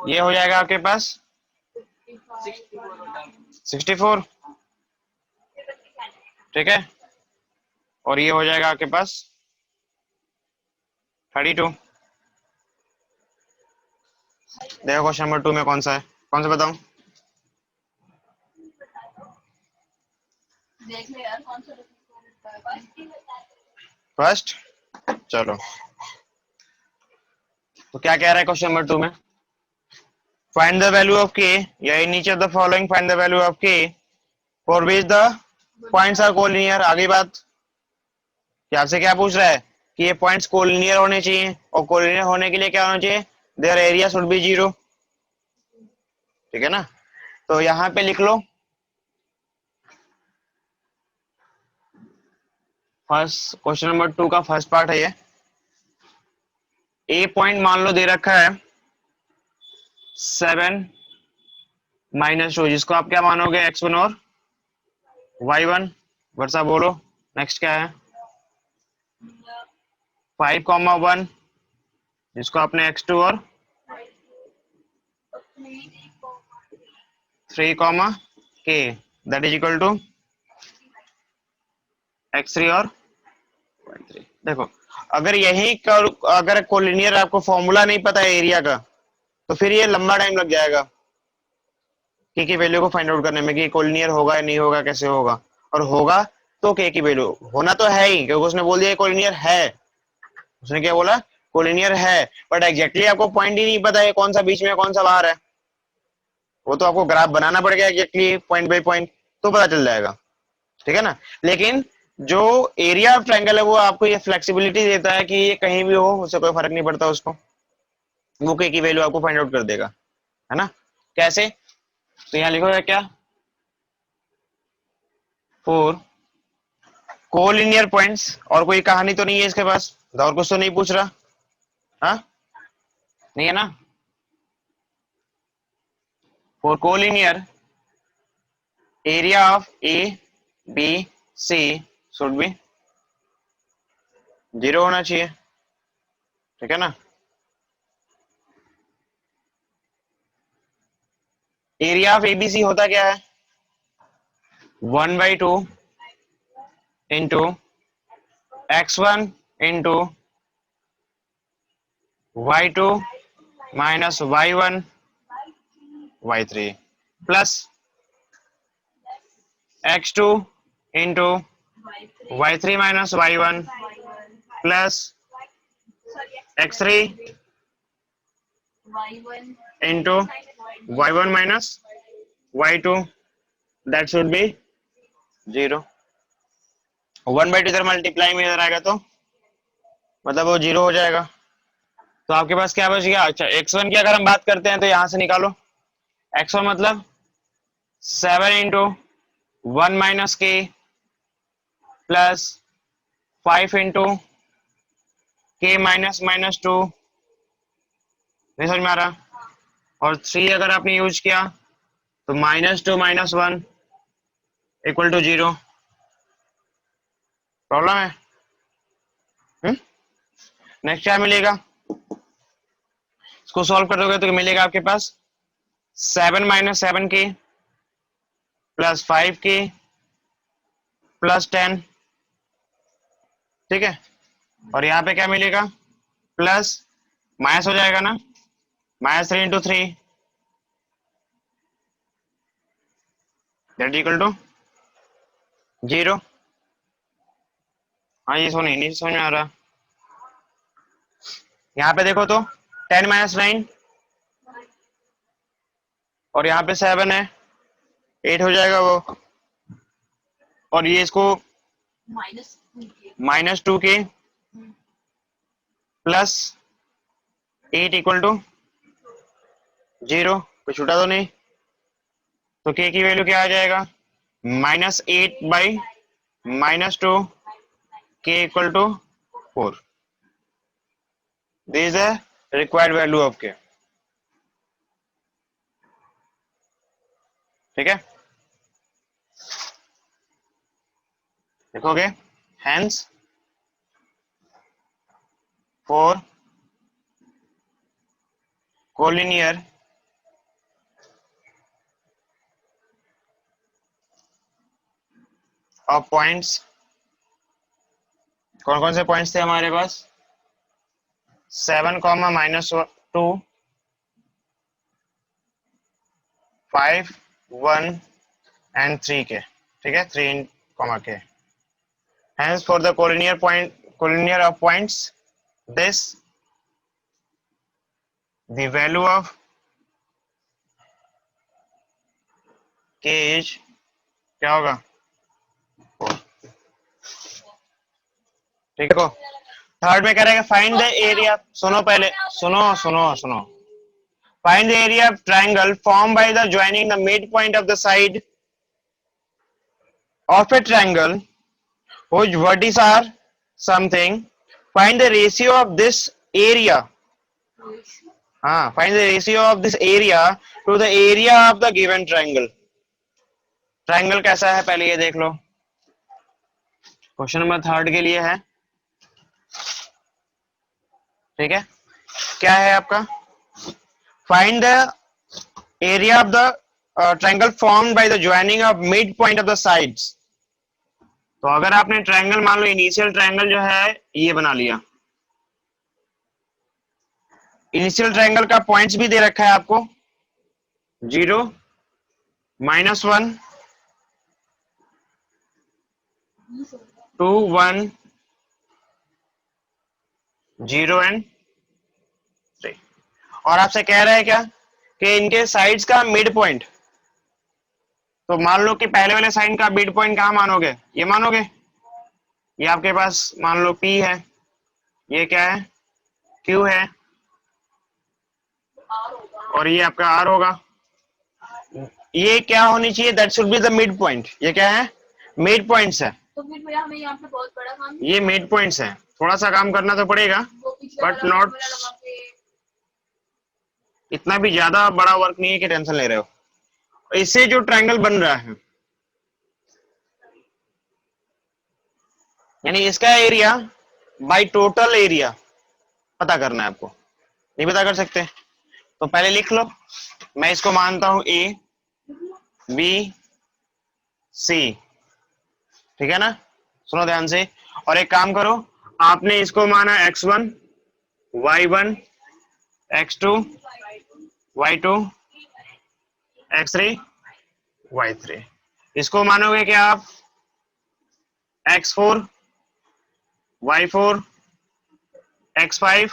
ये हो जाएगा आपके पास 64, ठीक है, और ये हो जाएगा आपके पास 32। देखो क्वेश्चन नंबर 2 में कौन सा है, कौन सा बताऊं, फर्स्ट, चलो तो क्या कह रहा है क्वेश्चन नंबर 2 में, find the value of K, या in each of the following find the value of K for which the points are collinear. आगे बात कि आपसे क्या पूछ रहा है कि ये पॉइंट्स कोलिनियर होने चाहिए, और कोलिनियर होने के लिए क्या होना चाहिए, देयर एरिया शुड बी 0, ठीक है ना। तो यहाँ पे लिख लो फर्स्ट क्वेश्चन नंबर 2 का फर्स्ट पार्ट है ये, ए पॉइंट मान लो दे रखा है 7 -2, जिसको आप क्या मानोगे x1 और y1, वर्षा बोलो नेक्स्ट क्या है 5, 1 जिसको आपने x2 और 3, that is equal to x3 और y3। देखो, अगर अगर कोलिनियर आपको फॉर्मूला नहीं पता है एरिया का, तो फिर ये लंबा टाइम लग जाएगा के की वैल्यू को फाइंड आउट करने में कि कोलिनियर होगा या नहीं होगा, कैसे होगा। और होगा तो के की वैल्यू होना तो है ही, क्योंकि उसने बोल दिया कोलिनियर है। उसने क्या बोला? कोलिनियर है। बट एग्जैक्टली आपको पॉइंट ही नहीं पता है कौन सा बीच में कौन सा बाहर है। वो तो आपको ग्राफ बनाना पड़ेगा एग्जैक्टली पॉइंट बाय पॉइंट, तो पता चल जाएगा। ठीक है ना। लेकिन जो एरिया ऑफ ट्रायंगल है वो आपको ये फ्लेक्सिबिलिटी देता है कि ये कहीं भी हो, उससे कोई फर्क नहीं पड़ता उसको, वो के की वैल्यू आपको फाइंड आउट कर देगा, है ना। कैसे? तो यहाँ लिखो क्या, 4 कोलिनियर पॉइंट्स। और कोई कहानी तो नहीं है इसके पास, और कुछ तो नहीं पूछ रहा? हाँ, नहीं है ना। For collinear area of A B C should be 0 होना चाहिए। ठीक है ना। एरिया ऑफ एबीसी होता क्या है? 1/2 into x1 into y2 minus y1 y3 plus x2 into y3 minus y1 plus x3 into y1 minus y2 that should be 0। 1/2 इधर multiply में इधर आएगा तो मतलब वो 0 हो जाएगा। तो आपके पास क्या बच गया? अच्छा, x1 की अगर हम बात करते हैं तो यहां से निकालो। x1 मतलब 7 इंटू 1 माइनस के प्लस 5 इंटू के माइनस माइनस 2, नहीं समझ में आ रहा। और 3 अगर आपने यूज किया तो -2 माइनस 1 इक्वल टू 0। प्रॉब्लम है? नेक्स्ट क्या मिलेगा? इसको सॉल्व करोगे तो मिलेगा आपके पास 7 माइनस 7 के प्लस 5 के प्लस 10। ठीक है। और यहाँ पे क्या मिलेगा? प्लस माइनस हो जाएगा ना, -3 इंटू 3 दैट इक्वल टू 0। हाँ, ये सोनी नहीं समझ में आ रहा। यहाँ पे देखो तो 10 माइनस 9 और यहाँ पे 7 है, 8 हो जाएगा वो। और ये इसको -2 के प्लस 8 इक्वल टू 0। कुछ छूटा तो नहीं? तो के की वैल्यू क्या आ जाएगा? -8/-2 K equal to 4। This is the required value of K. ठीक है, देखोगे hence for collinear of points, कौन कौन से पॉइंट्स थे हमारे पास? 7, -2, 5, 1 एंड 3 के। ठीक है, 3 के। Hence for the collinear of points, this the value of k is क्या होगा? 4। ठीक है। थर्ड में करेंगे फाइंड द एरिया। सुनो पहले, सुनो सुनो सुनो। Find the area of triangle form by the joining the mid point of the side of A triangle whose vertices are something. Find the ratio of this area. हाँ, find the ratio of this area to the area of the given triangle. Triangle कैसा है पहले ये देख लो। Question number 3 के लिए है। ठीक है, क्या है आपका? Find the area of the triangle formed by the joining of mid point of the sides. तो अगर आपने ट्रायंगल, मान लो इनिशियल ट्रायंगल जो है ये बना लिया, इनिशियल ट्रायंगल का पॉइंट्स भी दे रखा है आपको, 0, -1, 2, 1, 0 एंड 3। और आपसे कह रहा है क्या कि इनके साइड्स का मिड पॉइंट। तो मान लो कि पहले वाले साइड का मिड पॉइंट कहाँ मानोगे, ये मानोगे, ये आपके पास मान लो P है, ये क्या है, Q है, और ये आपका R होगा। ये क्या होनी चाहिए, that should be the mid point. ये क्या है, मिड पॉइंट्स है। तो फिर भैया हमें यहाँ पे बहुत बड़ा काम, ये मिड पॉइंट्स है, थोड़ा सा काम करना तो पड़ेगा, बट नॉट इतना भी ज्यादा बड़ा वर्क नहीं है कि टेंशन ले रहे हो। इससे जो ट्रायंगल बन रहा है, यानी इसका एरिया बाय टोटल एरिया पता करना है आपको। नहीं पता कर सकते तो पहले लिख लो, मैं इसको मानता हूं A B C, ठीक है ना। सुनो ध्यान से, और एक काम करो, आपने इसको माना x1 y1 x2 y2 x3 y3, इसको मानोगे क्या आप x4 y4 x5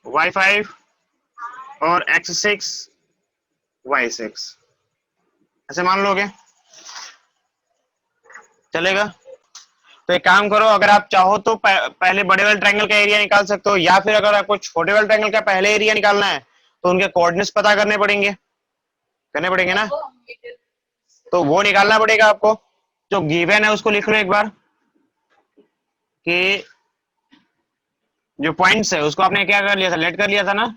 y5 और x6 y6, ऐसे मान लोगे, चलेगा। तो एक काम करो, अगर आप चाहो तो पहले बड़े वाले ट्रायंगल का एरिया निकाल सकते हो, या फिर अगर आपको छोटे वाले ट्रायंगल का पहले एरिया निकालना है तो उनके कोऑर्डिनेट्स पता करने पड़ेंगे, ना। तो वो निकालना पड़ेगा आपको। जो गिवन है उसको लिख लो एक बार, कि जो पॉइंट्स है उसको आपने क्या कर लिया था, लेट कर लिया था ना।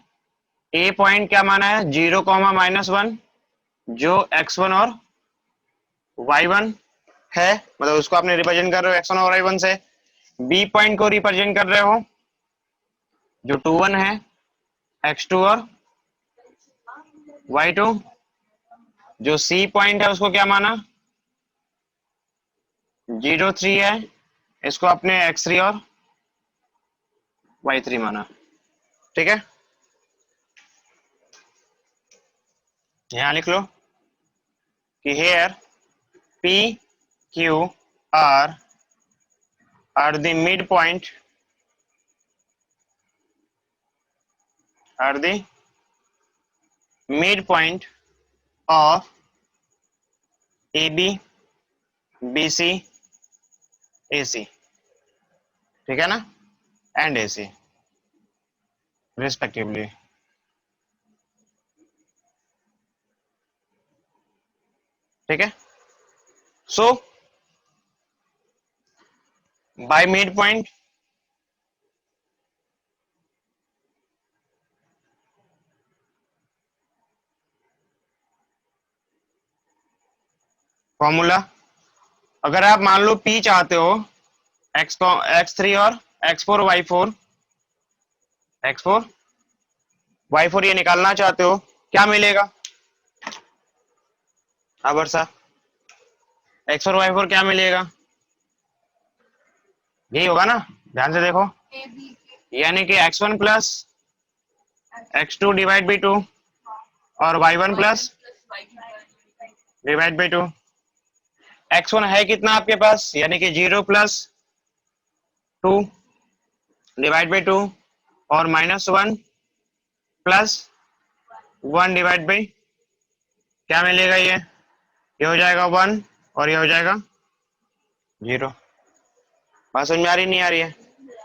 ए पॉइंट क्या माना है, 0, -1, जो x1 और y1 है, मतलब उसको आपने रिप्रेजेंट कर रहे हो x1 और y1 से। बी पॉइंट को रिप्रेजेंट कर रहे हो जो 2, 1 है, x2 और y2। जो सी पॉइंट है उसको क्या माना, 0, 3 है, इसको आपने x3 और y3 माना, ठीक है। यहां लिख लो कि hair P Q R are the midpoint, are the midpoint of AB BC AC, ठीक है ना, एंड AC रिस्पेक्टिवली, ठीक है। सो बाय मिड पॉइंट फॉर्मूला, अगर आप मान लो P चाहते हो, x3 और x4 ये निकालना चाहते हो, क्या मिलेगा, हाँ वर्षा, x और y4 क्या मिलेगा, यही होगा ना, ध्यान से देखो, यानी कि x1 plus x2 divide by 2 और y1 plus divide by 2। x1 है कितना आपके पास, यानी कि 0 प्लस 2 डिवाइड बाई 2 और -1 प्लस 1 डिवाइड बाई, क्या मिलेगा, ये हो जाएगा 1 और ये हो जाएगा 0। बात समझ में आ रही नहीं आ रही है।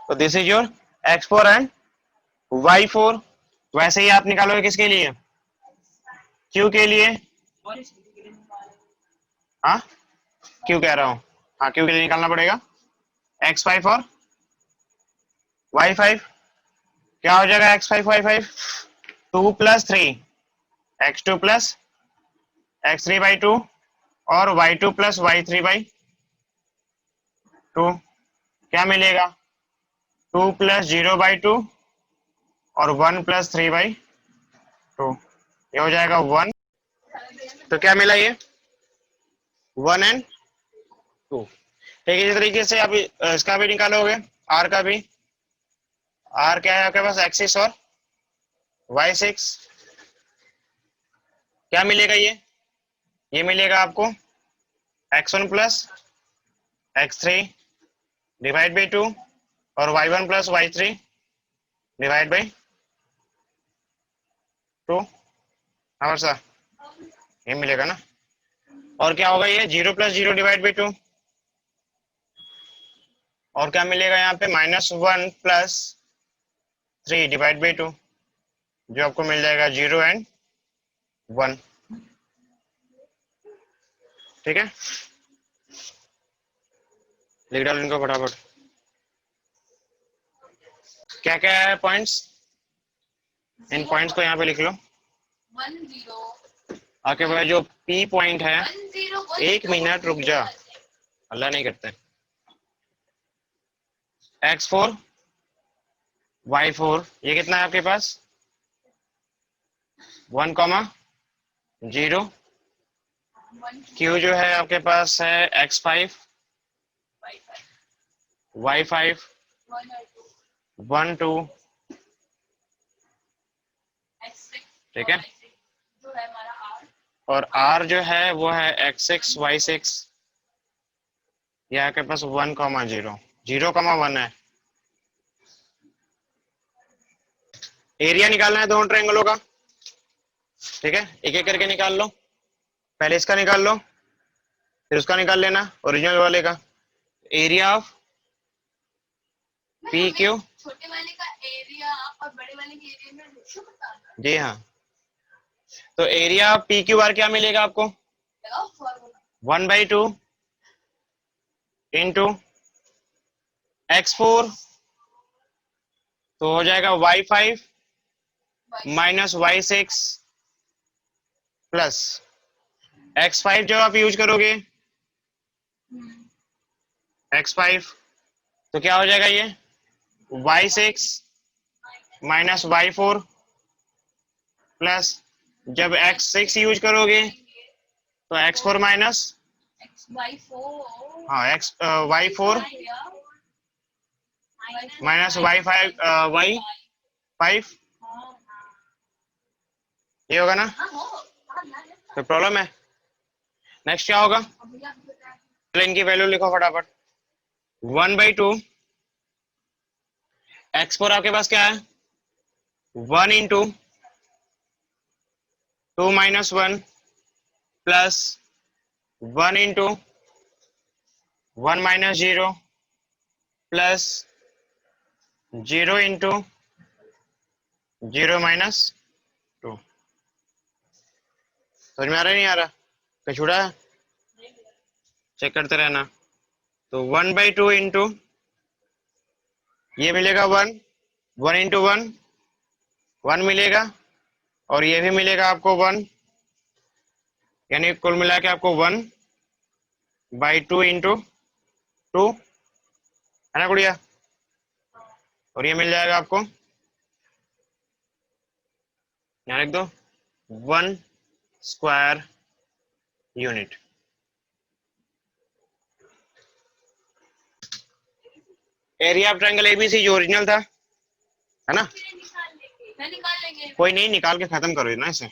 तो this is your x4 and y4। वैसे ही आप निकालोगे किसके लिए, q के लिए, हाँ q कह रहा हूं, हाँ q के लिए निकालना पड़ेगा x5 और y5। क्या हो जाएगा x5 y5, 2 plus 3 x2 plus x3 by 2 और y2 प्लस y3 बाई 2, क्या मिलेगा, 2 प्लस 0 बाई 2 और 1 प्लस 3 बाई 2, ये हो जाएगा 1। तो क्या मिला ये 1 एंड 2। ठीक है, इसी तरीके से आप इसका भी निकालोगे, आर का भी। आर क्या है आपके पास, एक्सिस और वाई 6। क्या मिलेगा ये मिलेगा आपको x1 plus x3 divide by 2 और y1 plus y3 divide by 2। हाँ, ये मिलेगा ना। और क्या होगा ये 0 प्लस 0 डिवाइड बाई 2। और क्या मिलेगा यहाँ पे -1 प्लस 3 डिवाइड बाई 2, जो आपको मिल जाएगा 0 एंड 1। ठीक है, लिख डालो इनको फटाफट। क्या क्या है पॉइंट्स, इन पॉइंट्स को यहाँ पे लिख लो। 1 0 आपके पास जो पी पॉइंट है, 1 मिनट रुक जा, अल्लाह नहीं करते। x4 y4 ये कितना है आपके पास 1,0। q जो है आपके पास है x5 y5 1 2। ठीक है, जो है हमारा R, और r जो है वो है x6 y6, ये आपके पास 1,0 0,1 है। एरिया निकालना है दोनों ट्रायंगलों का। ठीक है, एक एक करके निकाल लो। पहले इसका निकाल लो, फिर उसका निकाल लेना ओरिजिनल वाले का। एरिया ऑफ पी क्यू, छोटे वाले का एरिया और बड़े वाले के एरिया में रेशियो बताना। जी हाँ। तो area of P Q are क्या मिलेगा आपको, लगाओ फॉर्मूला 1/2 इंटू x4, तो हो जाएगा y5 minus y6 plus x5 जो आप यूज करोगे x5, तो क्या हो जाएगा ये y6 माइनस y4 प्लस जब x6 यूज करोगे तो x4 माइनस x/4 हाँ y4 माइनस y5 ये होगा ना। तो प्रॉब्लम है। नेक्स्ट क्या होगा, इनकी वैल्यू लिखो फटाफट। 1/2 x4 आपके पास क्या है 1 into 2 minus 1 plus 1 into 1 minus 0 plus 0 into 0 minus 2। समझ में आ रहा है नहीं आ रहा, कहीं छूटा है, चेक करते रहना। तो 1/2 इंटू ये मिलेगा 1 इंटू 1 मिलेगा, और ये भी मिलेगा आपको 1, यानी कुल मिला के आपको 1/2 इंटू 2 है ना गुड़िया। और ये मिल जाएगा आपको, यहाँ लिख दो 1 square unit. Area of triangle ABC जो ओरिजिनल था, है ना। निकाल लेंगे। कोई नहीं, निकाल के खत्म करो ना इसे।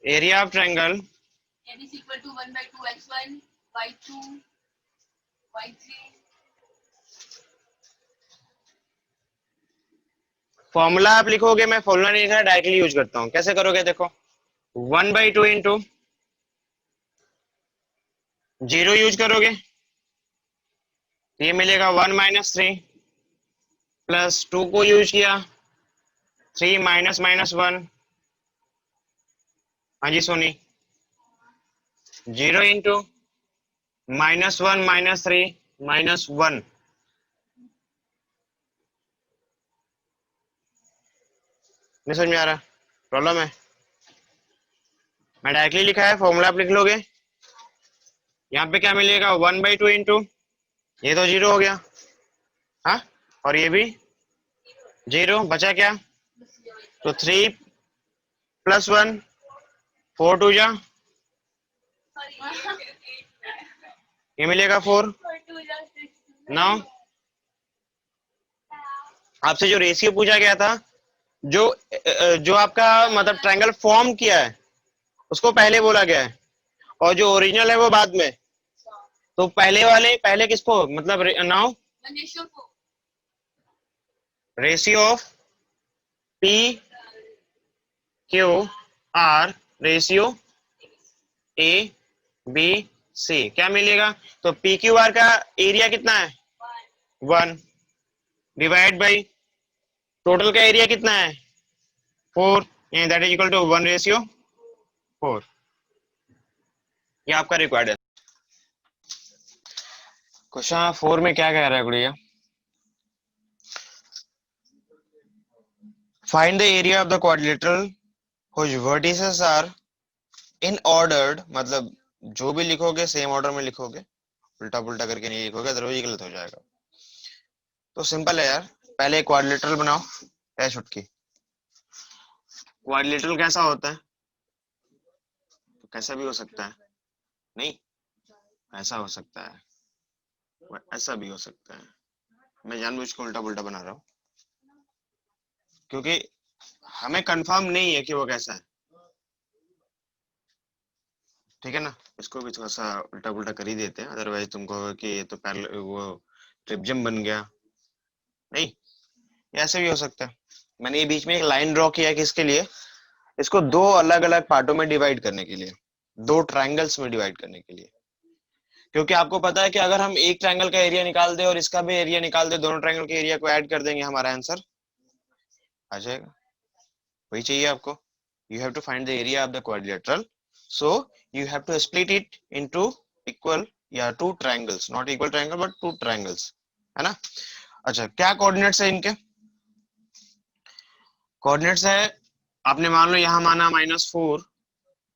Area of triangle AB is equal to 1/2 x1 y2 y3। Formula आप लिखोगे, मैं फॉर्मूला नहीं लिखा, डायरेक्टली यूज करता हूँ। कैसे करोगे देखो, 1/2 इंटू 0 यूज करोगे, ये मिलेगा 1 माइनस 3 प्लस 2 को यूज किया 3 माइनस माइनस 1। हाँ जी सोनी, 0 इंटू -1 -3 -1। नहीं समझ में आ रहा, प्रॉब्लम है। मैं डायरेक्टली लिखा है, फॉर्मूला आप लिख लोगे। यहाँ पे क्या मिलेगा 1/2 इंटू ये तो 0 हो गया, हाँ, और ये भी 0, बचा क्या तो 3 + 1 4 2 जा, ये मिलेगा 4। नाउ आपसे जो रेशियो पूछा गया था, जो जो आपका मतलब ट्रायंगल फॉर्म किया है उसको पहले बोला गया है, और जो ओरिजिनल है वो बाद में। तो पहले किसको मतलब now ratio of P Q R ratio A B C क्या मिलेगा? तो पी क्यू आर का एरिया कितना है? 1 डिवाइड बाई टोटल का एरिया कितना है? 4, दैट इज इक्वल टू 1:4। ये आपका रिक्वायर्ड है। क्वेश्चन 4 में क्या कह रहा है गुड़िया? Find the area of the quadrilateral whose vertices are in ordered, मतलब जो भी लिखोगे सेम ऑर्डर में लिखोगे, उल्टा पुल्टा करके नहीं लिखोगे, अदरवाइज गलत हो जाएगा। तो सिंपल है यार, पहले क्वाड्रिलेटरल बनाओ। है छुटकी, क्वाड्रिलेटरल कैसा होता है? तो कैसा भी हो सकता है, नहीं ऐसा हो सकता है, ऐसा भी हो सकता है। मैं जानबूझ के उल्टा पुल्टा बना रहा हूँ क्योंकि हमें कंफर्म नहीं है कि वो कैसा है, ठीक है ना। इसको भी थोड़ा सा उल्टा पुल्टा कर ही देते हैं, अदरवाइज तुमको कि ये तो पैरेलल वो ट्रिपजम बन गया, नहीं ऐसे भी हो सकता है। मैंने ये बीच में एक लाइन ड्रॉ किया है किसके लिए? इसको दो अलग अलग पार्टों में डिवाइड करने के लिए, दो ट्रायंगल्स में डिवाइड करने के लिए। क्योंकि आपको पता है कि अगर हम एक ट्रायंगल का एरिया निकाल दे और इसका भी एरिया निकाल दे, दोनों ट्रायंगल के एरिया को ऐड कर देंगे, हमारा आंसर आ जाएगा। वही चाहिए आपको। You have to find the area of the quadrilateral, so you have to split it into equal या two triangles, not equal triangle but two triangles, है ना। अच्छा, क्या कोऑर्डिनेट्स है इनके? कोऑर्डिनेट्स है, आपने मान लो यहां माना -4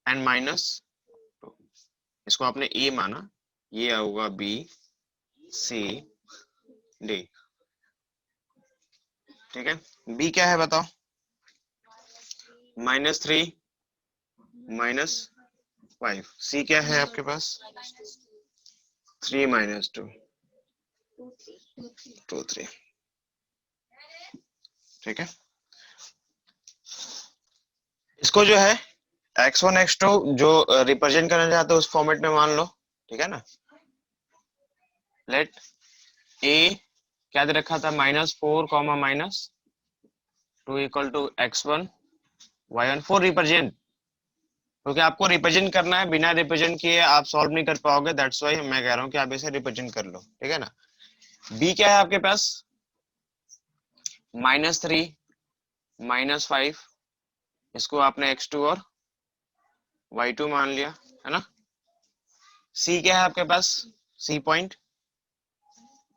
एंड -2, इसको आपने ए माना, ये होगा बी सी डी, ठीक है। बी क्या है बताओ? -3 -5। सी क्या है आपके पास? 3 -2 2 3, ठीक है। इसको जो है x1 x2 जो रिप्रेजेंट करना चाहते हो उस फॉर्मेट में मान लो, ठीक है ना। लेट ए क्या दे रखा था? -4, -2 equal to x1 y1 4 represent, क्योंकि आपको रिप्रेजेंट करना है, बिना रिप्रेजेंट किए आप सॉल्व नहीं कर पाओगे, दैट्स व्हाई मैं कह रहा हूं कि आप इसे रिप्रेजेंट कर लो, ठीक है ना। बी क्या है आपके पास? -3 -5, इसको आपने x2 और y2 मान लिया, है ना। सी क्या है आपके पास? सी पॉइंट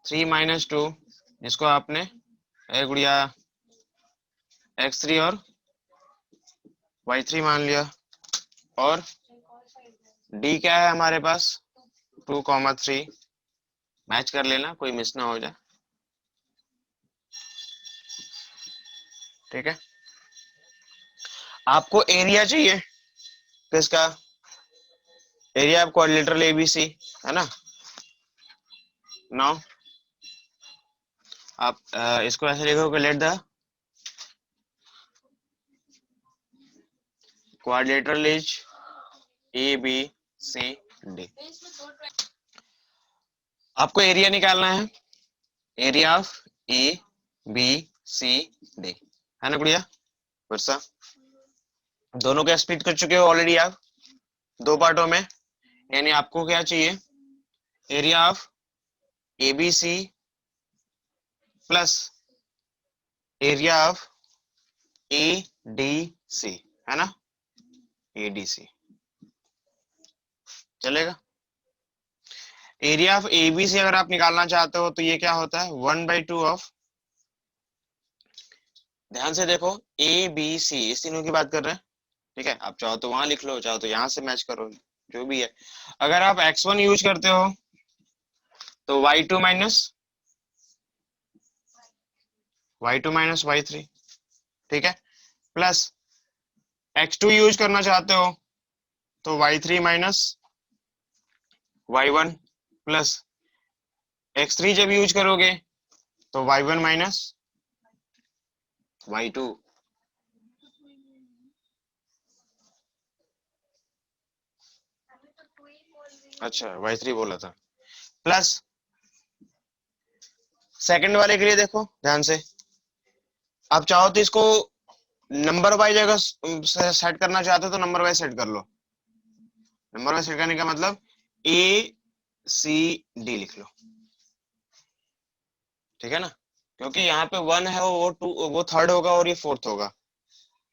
3 -2, जिसको आपने गुड़िया x3 और y3 मान लिया। और डी क्या है हमारे पास? 2, 3, मैच कर लेना, कोई मिस ना हो जाए, ठीक है। आपको एरिया चाहिए किसका? एरिया ऑफ क्वाड्रिलेटरल एबीसी, है ना। नाउ आप इसको ऐसे लिखोगे, let the quadrilateral is A B C D. आपको एरिया निकालना है, area of A B C D, है ना गुड़िया। वर्षा, दोनों का स्प्लिट कर चुके हो ऑलरेडी आप दो पार्टों में, यानी आपको क्या चाहिए? Area of ABC plus area of ADC, है ना, एडीसी चलेगा। एरिया ऑफ एबीसी अगर आप निकालना चाहते हो तो ये क्या होता है? 1/2 ऑफ, ध्यान से देखो, ए बी सी इस तीनों की बात कर रहे हैं, ठीक है। आप चाहो तो वहां लिख लो, चाहो तो यहां से मैच करो, जो भी है। अगर आप x1 यूज करते हो तो y2 y3, ठीक है। प्लस x2 यूज करना चाहते हो तो y3 minus y1 plus x3 जब यूज करोगे तो y1 माइनस y2। अच्छा y3 बोला था। प्लस सेकंड वाले के लिए देखो ध्यान से, आप चाहो तो इसको नंबर वाइज अगर सेट करना चाहते हो तो नंबर वाइज सेट कर लो। नंबर वाइज सेट करने का मतलब ए सी डी लिख लो, ठीक है ना, क्योंकि यहाँ पे 1 है वो 2 वो थर्ड होगा और ये फोर्थ होगा,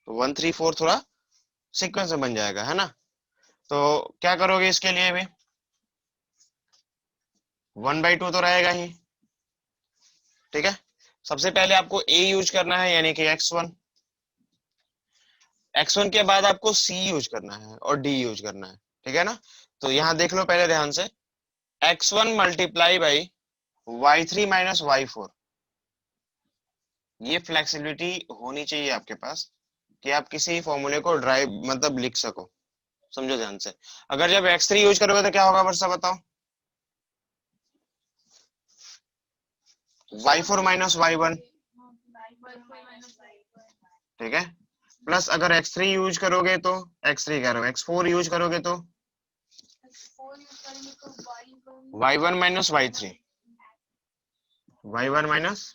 तो 1 3 4 थोड़ा सीक्वेंस में बन जाएगा, है ना। तो क्या करोगे इसके लिए भी, 1/2 तो रहेगा ही, ठीक है। सबसे पहले आपको a यूज करना है यानी कि x1, x1 के बाद आपको c यूज करना है और d यूज करना है, ठीक है ना। तो यहां देख लो पहले ध्यान से, x1 multiply by y3 minus y4, ये फ्लेक्सिबिलिटी होनी चाहिए आपके पास कि आप किसी फॉर्मूले को ड्राइव मतलब लिख सको, समझो ध्यान से। अगर जब x3 यूज करोगे तो क्या होगा वर्षा बताओ, y4 माइनस y1, ठीक है। प्लस अगर x3 यूज करोगे तो x3 कह रहे हो x4 यूज करोगे तो y1 minus y3, y1 minus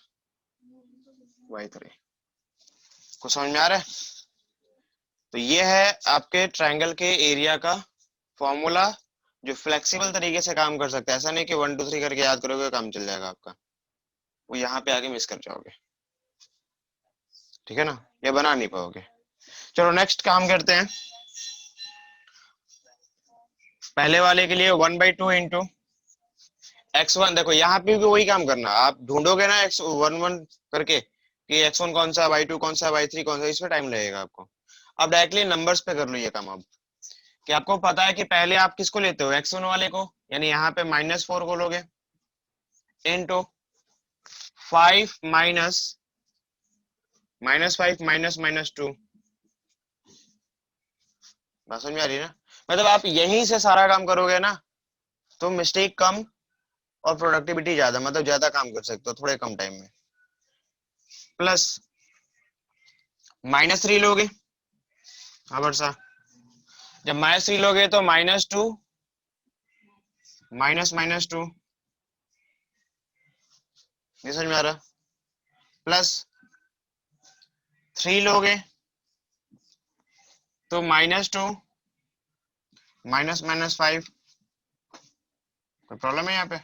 y3। कुछ समझ में आ रहा है? तो ये है आपके ट्रायंगल के एरिया का फॉर्मूला जो फ्लेक्सिबल तरीके से काम कर सकता है। ऐसा नहीं कि 1 2 3 करके याद करोगे काम चल जाएगा आपका, वो यहाँ पे आके मिस कर जाओगे, ठीक है ना, ये बना नहीं पाओगे। चलो नेक्स्ट काम करते हैं। पहले वाले के लिए 1/2 इंटू x1, देखो यहाँ पे भी वही काम करना, आप ढूंढोगे ना x1 करके कि x1 कौन सा, y2 कौन सा, y3 कौन सा, इसमें टाइम लगेगा आपको। अब डायरेक्टली नंबर्स पे कर लो ये काम। अब कि आपको पता है कि पहले आप किसको लेते हो, x1 वाले को, यानी यहाँ पे -4 को लोगे इनटू 5 माइनस -5 माइनस -2। बात समझ में आ रही है ना, मतलब आप यहीं से सारा काम करोगे ना तो मिस्टेक कम और प्रोडक्टिविटी ज्यादा, मतलब ज्यादा काम कर सकते हो थोड़े कम टाइम में। प्लस -3 लोगे, हाँ वर्षा, जब -3 लोगे तो -2 माइनस -2, ये समझ में आ रहा। प्लस 3 लोगे तो -2 माइनस -5, कोई प्रॉब्लम है यहाँ पे?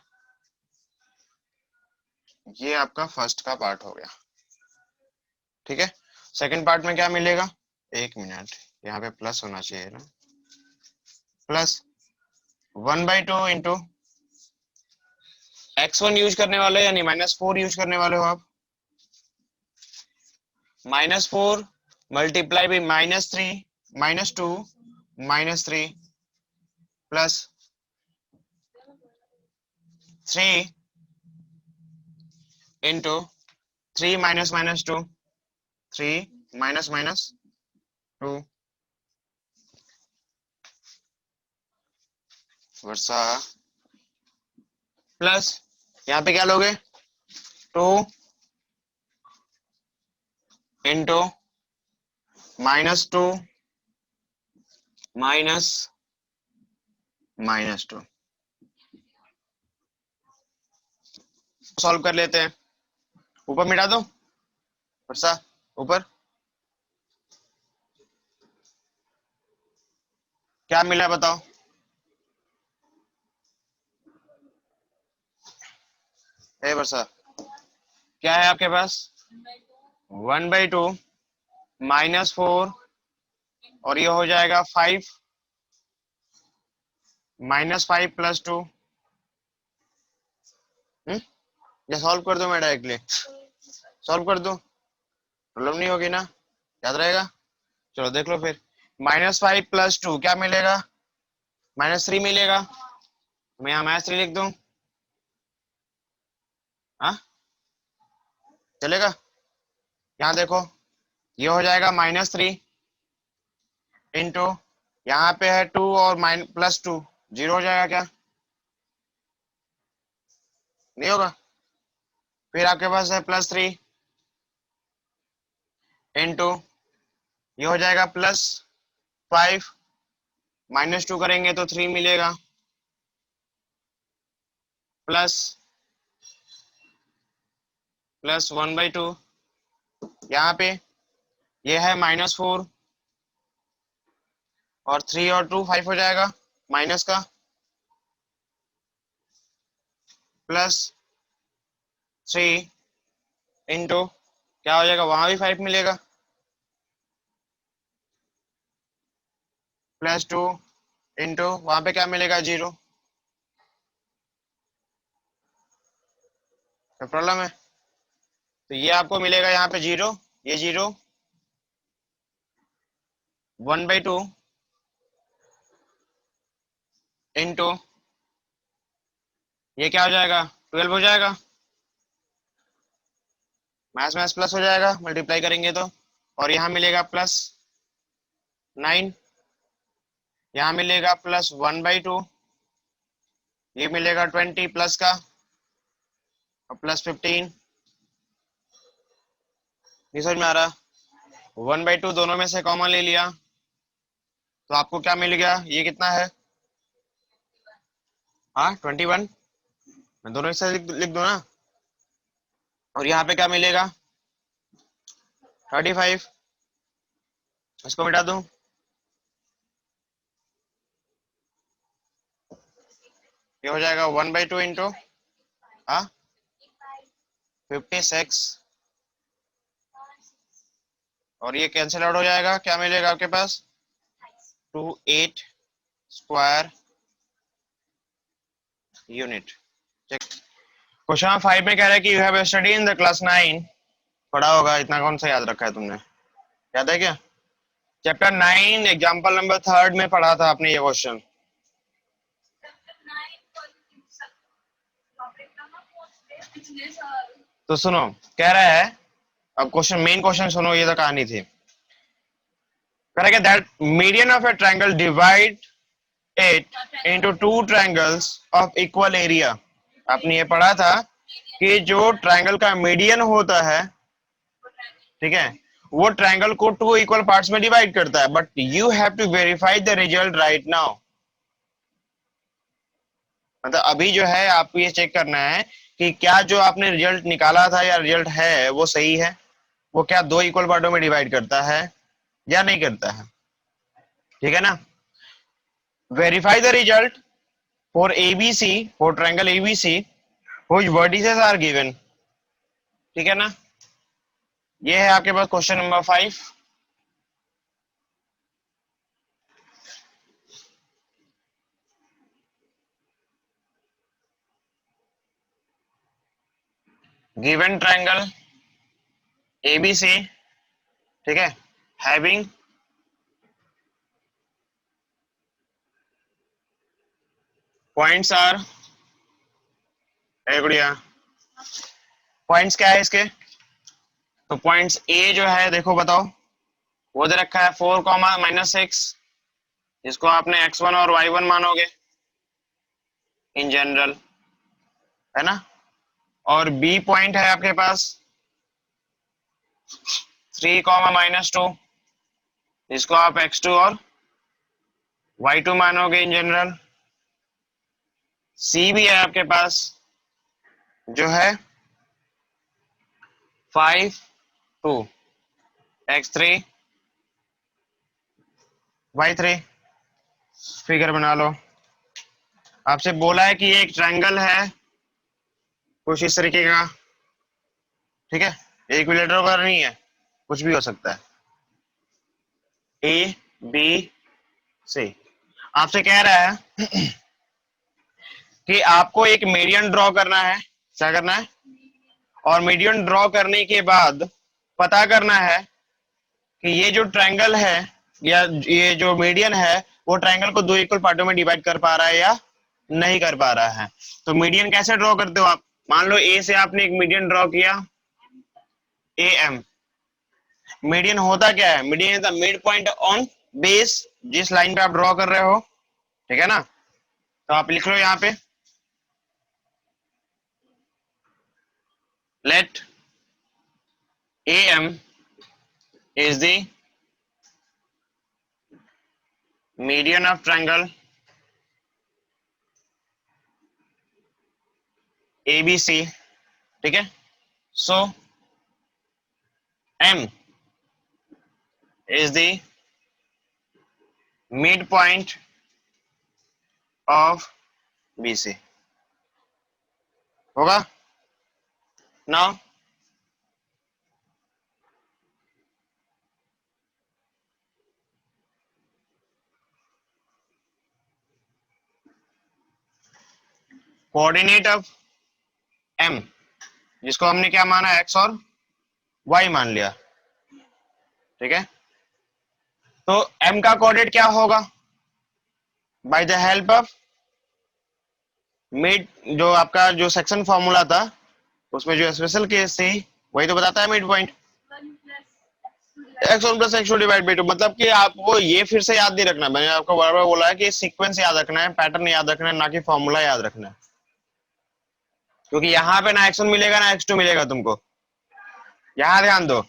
ये आपका फर्स्ट का पार्ट हो गया, ठीक है। सेकंड पार्ट में क्या मिलेगा, एक मिनट, यहाँ पे प्लस होना चाहिए ना, प्लस 1/2 इंटू x1 यूज करने वाले यानी -4 यूज करने वाले हो आप, -4 multiply by -2 -3 plus 3 into 3 minus -2 3 minus -2 Varsha, plus यहाँ पे क्या लोगे 2 इंटू -2 माइनस -2। सॉल्व कर लेते हैं, ऊपर मिटा दो वर्षा, ऊपर क्या मिला बताओ, ए वर्षा क्या है आपके पास, 1/2 -4 और ये हो जाएगा 5 -5 प्लस 2। ये सॉल्व कर दो, मैं डायरेक्टली सॉल्व कर दूं, प्रॉब्लम नहीं होगी ना, याद रहेगा। चलो देख लो फिर, -5 प्लस 2 क्या मिलेगा, -3 मिलेगा, मैं यहाँ -3 लिख दूं, हाँ चलेगा। यहाँ देखो ये हो जाएगा -3 इंटू यहाँ पे है 2 और +2, 0 हो जाएगा क्या? नहीं होगा। फिर आपके पास है +3 इंटू ये हो जाएगा +5, -2 करेंगे तो 3 मिलेगा, प्लस 1/2, यहाँ पे ये है -4 और 3 और 2 5 हो जाएगा माइनस का, +3 इंटू क्या हो जाएगा, वहां भी 5 मिलेगा, +2 इंटू वहां पे क्या मिलेगा, 0। तो प्रॉब्लम है, तो ये आपको मिलेगा यहाँ पे 0, ये 0, 1/2 इंटू ये क्या हो जाएगा, 12 हो जाएगा, मैथ्स मैथ्स प्लस हो जाएगा मल्टीप्लाई करेंगे तो, और यहाँ मिलेगा +9, यहाँ मिलेगा +1/2, ये मिलेगा 20 प्लस का और +15, नहीं समझ में आ रहा? 1/2 दोनों में से कॉमन ले लिया तो आपको क्या मिल गया, ये कितना है, हाँ 21, मैं दोनों एक साथ लिख दूं ना, और यहाँ पे क्या मिलेगा 35, इसको मिटा दूं, ये हो जाएगा 1/2 इंटू, हाँ 56, और ये कैंसिल आउट हो जाएगा, क्या मिलेगा आपके पास 28 स्क्वायर यूनिट। क्वेश्चन 5 में कह रहा है कि you have study in the class 9, पढ़ा होगा, इतना कौन सा याद रखा है तुमने, याद है क्या? चैप्टर 9 एग्जाम्पल नंबर 3 में पढ़ा था आपने ये क्वेश्चन। तो सुनो, कह रहा है, अब क्वेश्चन मेन क्वेश्चन सुनो, ये तो कहानी थी, कह रहा है that median of A triangle divide it into 2 triangles of equal area. आपने ये पढ़ा था कि जो ट्रायंगल का मीडियन होता है, ठीक है, वो ट्रायंगल को 2 इक्वल पार्ट्स में डिवाइड करता है, but you have to verify the result right now. मतलब अभी जो है आपको ये चेक करना है कि क्या जो आपने रिजल्ट निकाला था या रिजल्ट है वो सही है, वो क्या 2 इक्वल पार्टों में डिवाइड करता है या नहीं करता है, ठीक है ना? Verify the result for ABC, for triangle ABC which vertices are given, ठीक है ना? ये है आपके पास question number 5। Given triangle ABC, ठीक है, हैविंग पॉइंट्स आर, गुड़िया पॉइंट्स क्या है इसके, तो पॉइंट्स ए जो है देखो बताओ, वो दे रखा है 4, -6, जिसको आपने x1 और y1 मानोगे इन जनरल, है ना? और बी पॉइंट है आपके पास 3, -2, जिसको आप x2 और y2 मानोगे इन जनरल। सी भी है आपके पास जो है 5, 2, x3 y3, फिगर बना लो। आपसे बोला है कि एक ट्रायंगल है कुछ इस तरीके का, ठीक है, इक्विलेटरल का नहीं है, कुछ भी हो सकता है, ए बी सी। आपसे कह रहा है कि आपको एक मीडियन ड्रॉ करना है, क्या करना है, और मीडियन ड्रॉ करने के बाद पता करना है कि ये जो ट्रायंगल है या ये जो मीडियन है वो ट्रायंगल को 2 इक्वल पार्टों में डिवाइड कर पा रहा है या नहीं कर पा रहा है। तो मीडियन कैसे ड्रॉ करते हो आप, मान लो ए से आपने एक मीडियन ड्रॉ किया ए एम, मीडियन होता क्या है? Median is the mid point on base, जिस लाइन पे आप ड्रॉ कर रहे हो, ठीक है ना? तो आप लिख लो यहाँ पे, late AM is the median of triangle ABC, ठीक है? So M is the midpoint of BC, होगा? Now कोऑर्डिनेट ऑफ M, जिसको हमने क्या माना, X और Y मान लिया, ठीक है? तो M का कोऑर्डिनेट क्या होगा? Bye the help of mid, जो आपका जो सेक्शन फॉर्मूला था उसमें जो स्पेशल केस थी वही तो बताता है mid point, x1 plus x2 divide by 2। मतलब कि आपको ये फिर से याद नहीं रखना, मैंने आपको बार बार बोला है कि सीक्वेंस याद रखना है, पैटर्न याद रखना है, ना कि फॉर्मूला याद रखना है, क्योंकि यहाँ पे ना x1 मिलेगा ना x2 मिलेगा तुमको। यहाँ ध्यान दो,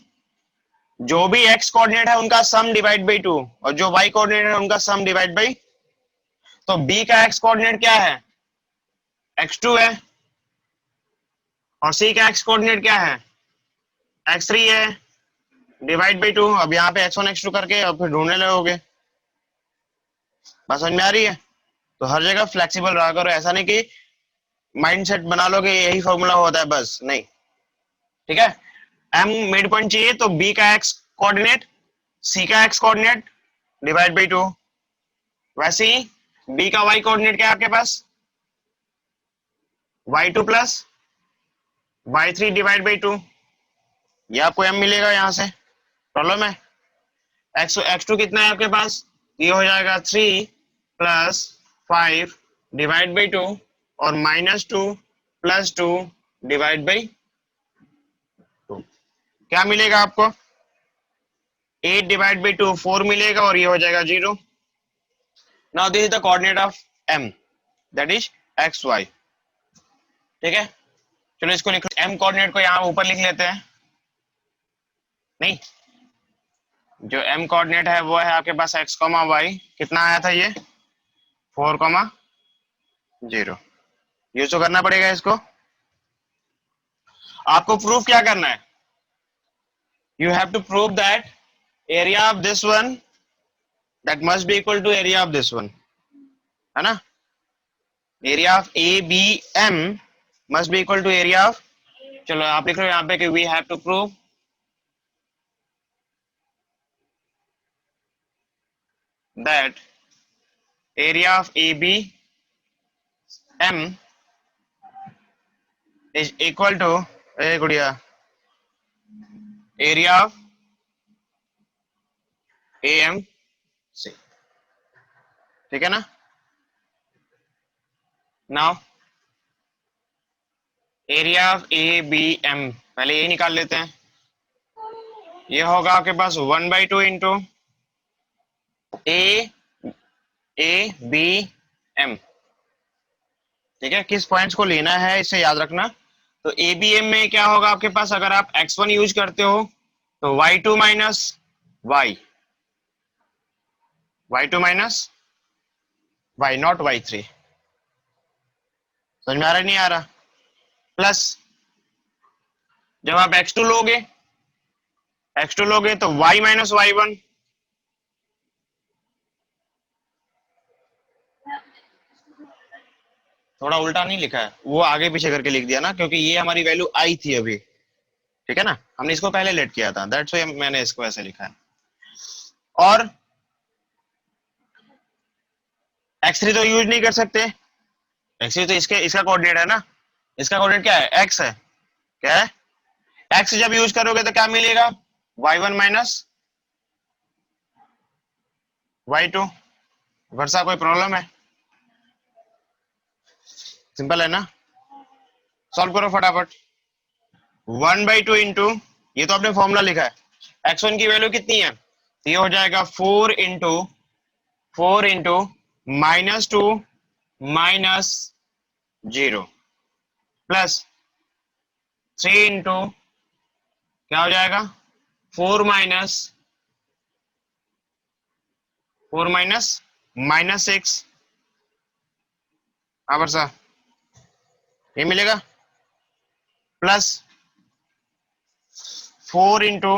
जो भी x कोऑर्डिनेट है उनका सम डिवाइड बाई 2 और जो y कोऑर्डिनेट है उनका सम डिवाइड बाई, तो b का x कोऑर्डिनेट क्या है? x2 है, और c का x कोऑर्डिनेट क्या है? x3 है, डिवाइड बाई 2। अब यहाँ पे x1 x2 करके और फिर ढूंढने लगोगे। बात समझ में आ रही है? तो हर जगह फ्लेक्सिबल रहा करो, ऐसा नहीं कि माइंडसेट बना लो कि यही फॉर्मूला होता है बस, नहीं, ठीक है? m मिड पॉइंट चाहिए तो b का x कोऑर्डिनेट, c का x कोऑर्डिनेट डिवाइड बाई 2। वैसे ही b का y कोऑर्डिनेट क्या है आपके पास? y2 plus y3 divide by 2। ये आपको m मिलेगा यहाँ से, प्रॉब्लम है? x2 कितना है आपके पास? ये हो जाएगा 3 प्लस 5 डिवाइड बाई 2 और -2 प्लस 2 डिवाइड बाई 2। क्या मिलेगा आपको? 8 डिवाइड बाई 2 4 मिलेगा और ये हो जाएगा 0। Now this is the coordinate of m, that is xy, ठीक है? चलो इसको लिखो, m कोऑर्डिनेट को यहाँ ऊपर लिख लेते हैं। नहीं, जो m कोऑर्डिनेट है वो है आपके पास x, y, कितना आया था ये? 4, 0। यूज तो करना पड़ेगा इसको। आपको प्रूफ क्या करना है? You have to prove that area of this one that must be equal to area of this one, है ना? Area of ABM must be equal to area of, चलो आप लिख लो यहाँ पे कि we have to prove that area of ABM is equal to, ए गुड़िया, एरिया ऑफ AMC, ठीक है ना? नाउ एरिया ऑफ ABM पहले यही निकाल लेते हैं। ये होगा आपके पास 1/2 इंटू ABM, ठीक है? किस पॉइंट्स को लेना है इसे याद रखना। तो ABM में क्या होगा आपके पास, अगर आप x1 यूज करते हो तो y2 minus y, y2 minus y, not y3। समझ में आ रहा है नहीं आ रहा? प्लस जब आप x2 लोगे तो y माइनस y1, थोड़ा उल्टा नहीं लिखा है, वो आगे पीछे करके लिख दिया ना, क्योंकि ये हमारी वैल्यू आई थी अभी, ठीक है ना? हमने इसको पहले लेट किया था, दैट्स व्हाई मैंने इसको ऐसे लिखा है। और x3 तो यूज नहीं कर सकते, x3 तो इसका कोऑर्डिनेट है ना, इसका कोऑर्डिनेट क्या है? x है, क्या है? x जब यूज करोगे तो क्या मिलेगा? y1 minus y2। वर्षा कोई प्रॉब्लम है? सिंपल है ना? सॉल्व करो फटाफट। 1/2 इंटू, ये तो आपने फॉर्मूला लिखा है, x1 की वैल्यू कितनी है, तो ये हो जाएगा 4 इंटू -2 -0 प्लस 3 इंटू क्या हो जाएगा 4 माइनस -6 वर्षा, ये मिलेगा प्लस 4 इंटू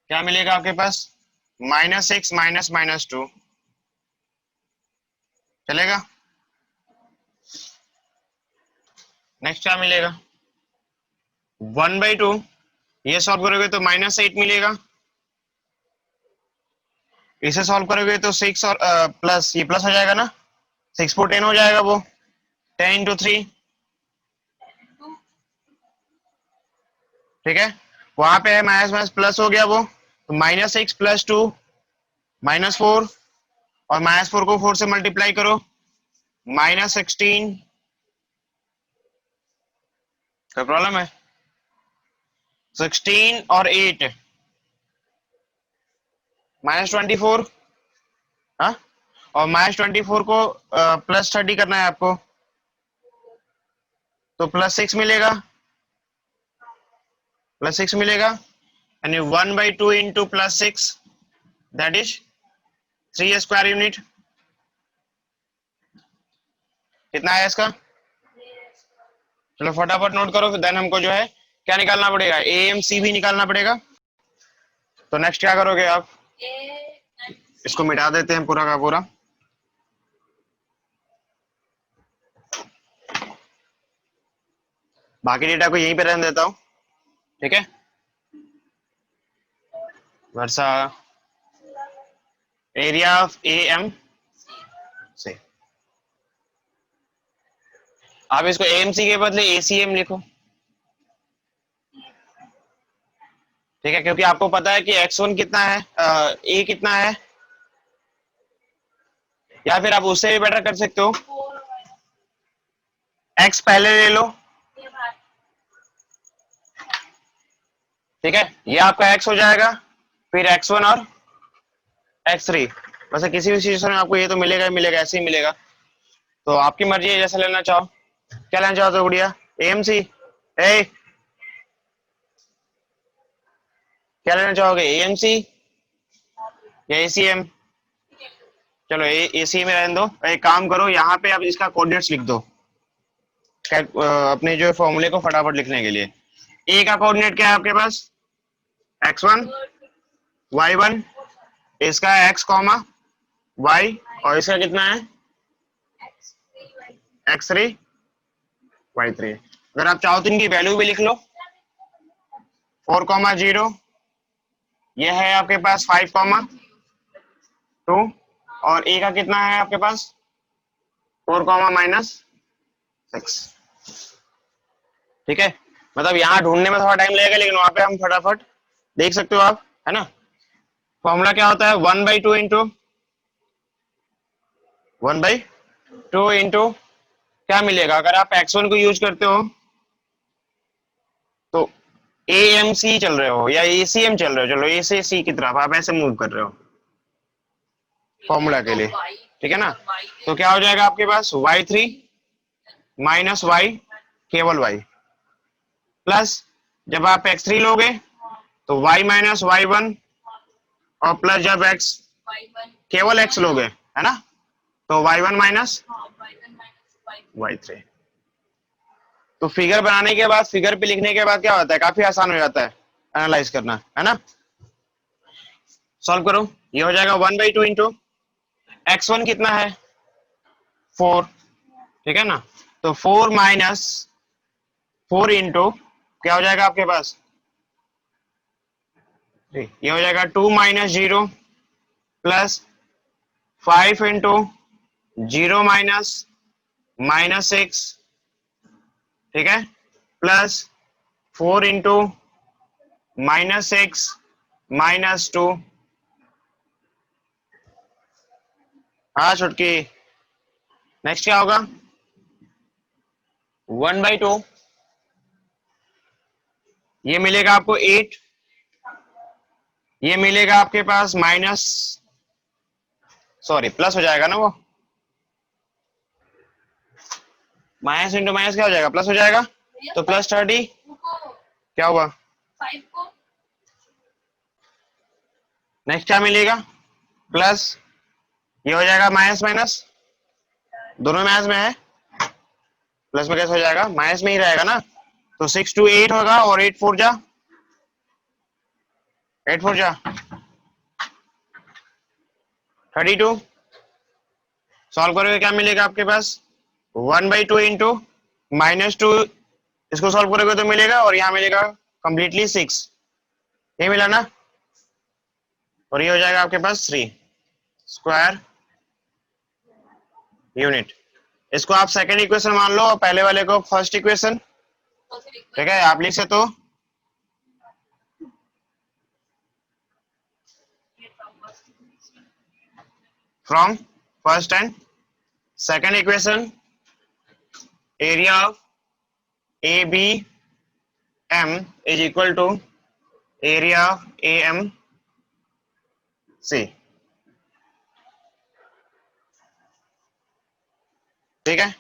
क्या मिलेगा आपके पास -6 -2 चलेगा। नेक्स्ट क्या मिलेगा 1/2, ये सॉल्व करोगे तो -8 मिलेगा, इसे सॉल्व करोगे तो 6 और प्लस ये प्लस हो जाएगा ना, 6 4 10 हो जाएगा वो 10 इंटू 3, ठीक है। वहां पे है माइनस माइनस प्लस हो गया वो, तो -6 + 2 -4 और -4 को 4 से मल्टीप्लाई करो -16, कोई प्रॉब्लम है 16 और 8 -24, हाँ, और -24 को +30 करना है आपको, तो +6 मिलेगा, यानी 1/2 into +6 that is 3 square unit. कितना है इसका, चलो फटाफट नोट करो, फिर देन हमको जो है क्या निकालना पड़ेगा, AMC भी निकालना पड़ेगा। तो नेक्स्ट क्या करोगे आप, इसको मिटा देते हैं पूरा का पूरा, बाकी डेटा को यहीं पे रहने देता हूँ, ठीक है। वर्षा एरिया ऑफ AM से, आप इसको AMC के बदले ACM लिखो, ठीक है, क्योंकि आपको पता है कि x1 कितना है, A कितना है, या फिर आप उससे भी बेटर कर सकते हो, x पहले ले लो, ठीक है, ये आपका x हो जाएगा, फिर x1 और x3, वैसे किसी भी सिचुएशन में आपको ये तो मिलेगा ही मिलेगा, ऐसे ही मिलेगा, तो आपकी मर्जी है जैसा लेना चाहो। क्या लेना चाहते हो गुड़िया, AMC, ए क्या लेना चाहोगे, AMC या ACM, चलो AC में रहने दो, एक काम करो यहाँ पे आप इसका कोऑर्डिनेट्स लिख दो, अपने जो फॉर्मूले को फटाफट लिखने के लिए। A का कोऑर्डिनेट क्या है आपके पास, x1 y1, इसका x, y, और इसका कितना है x3 y3। अगर आप चाहो तो इनकी वैल्यू भी लिख लो, 4,0, यह है आपके पास 5,2, और A का कितना है आपके पास 4, -6, ठीक है। मतलब यहाँ ढूंढने में थोड़ा टाइम लगेगा, लेकिन वहां पे हम फटाफट देख सकते हो आप, है ना। फॉर्मूला क्या होता है 1/2 इंटू 1/2 इंटू क्या मिलेगा, अगर आप x1 को यूज करते हो तो AMC चल रहे हो या ACM चल रहे हो, चलो A से C की तरफ आप ऐसे मूव कर रहे हो फॉर्मूला के लिए, ठीक है ना। तो क्या हो जाएगा आपके पास y3 माइनस y, केवल y, प्लस जब आप x3 लोगे तो y माइनस y1, और प्लस जब x केवल x लोगे, है ना, तो y1 माइनस y3। तो फिगर बनाने के बाद, फिगर पे लिखने के बाद क्या होता है, काफी आसान हो जाता है एनालाइज करना, है ना। सॉल्व करो, ये हो जाएगा 1/2 इंटू x1 कितना है 4, ठीक है ना, तो 4 माइनस 4 इंटू क्या हो जाएगा आपके पास, ये हो जाएगा 2 माइनस 0 प्लस 5 इंटू 0 -6, ठीक है, प्लस 4 इंटू -6 -2, हाँ छुटकी। नेक्स्ट क्या होगा 1/2, ये मिलेगा आपको 8, ये मिलेगा आपके पास माइनस, सॉरी प्लस हो जाएगा ना, वो माइनस इंटू माइनस क्या हो जाएगा, प्लस हो जाएगा। तो प्लस 30 क्या हुआ, 5 को नेक्स्ट क्या मिलेगा, प्लस, ये हो जाएगा माइनस माइनस, दोनों माइनस में है, प्लस में कैसे हो जाएगा, माइनस में ही रहेगा ना। तो 6 टू 8 होगा, और 8 4 जा, 8 4 जा 32। सॉल्व करोगे क्या मिलेगा आपके पास, 1/2 इंटू -2, इसको सॉल्व करोगे तो मिलेगा, और यहाँ मिलेगा कंप्लीटली 6, ये मिला ना। और ये हो जाएगा आपके पास 3 स्क्वायर यूनिट। इसको आप सेकंड इक्वेशन मान लो, और पहले वाले को फर्स्ट इक्वेशन। ठीक है, आप लिख सकते हो from first and second equation, area of A B M is equal to area of A M C. ठीक है।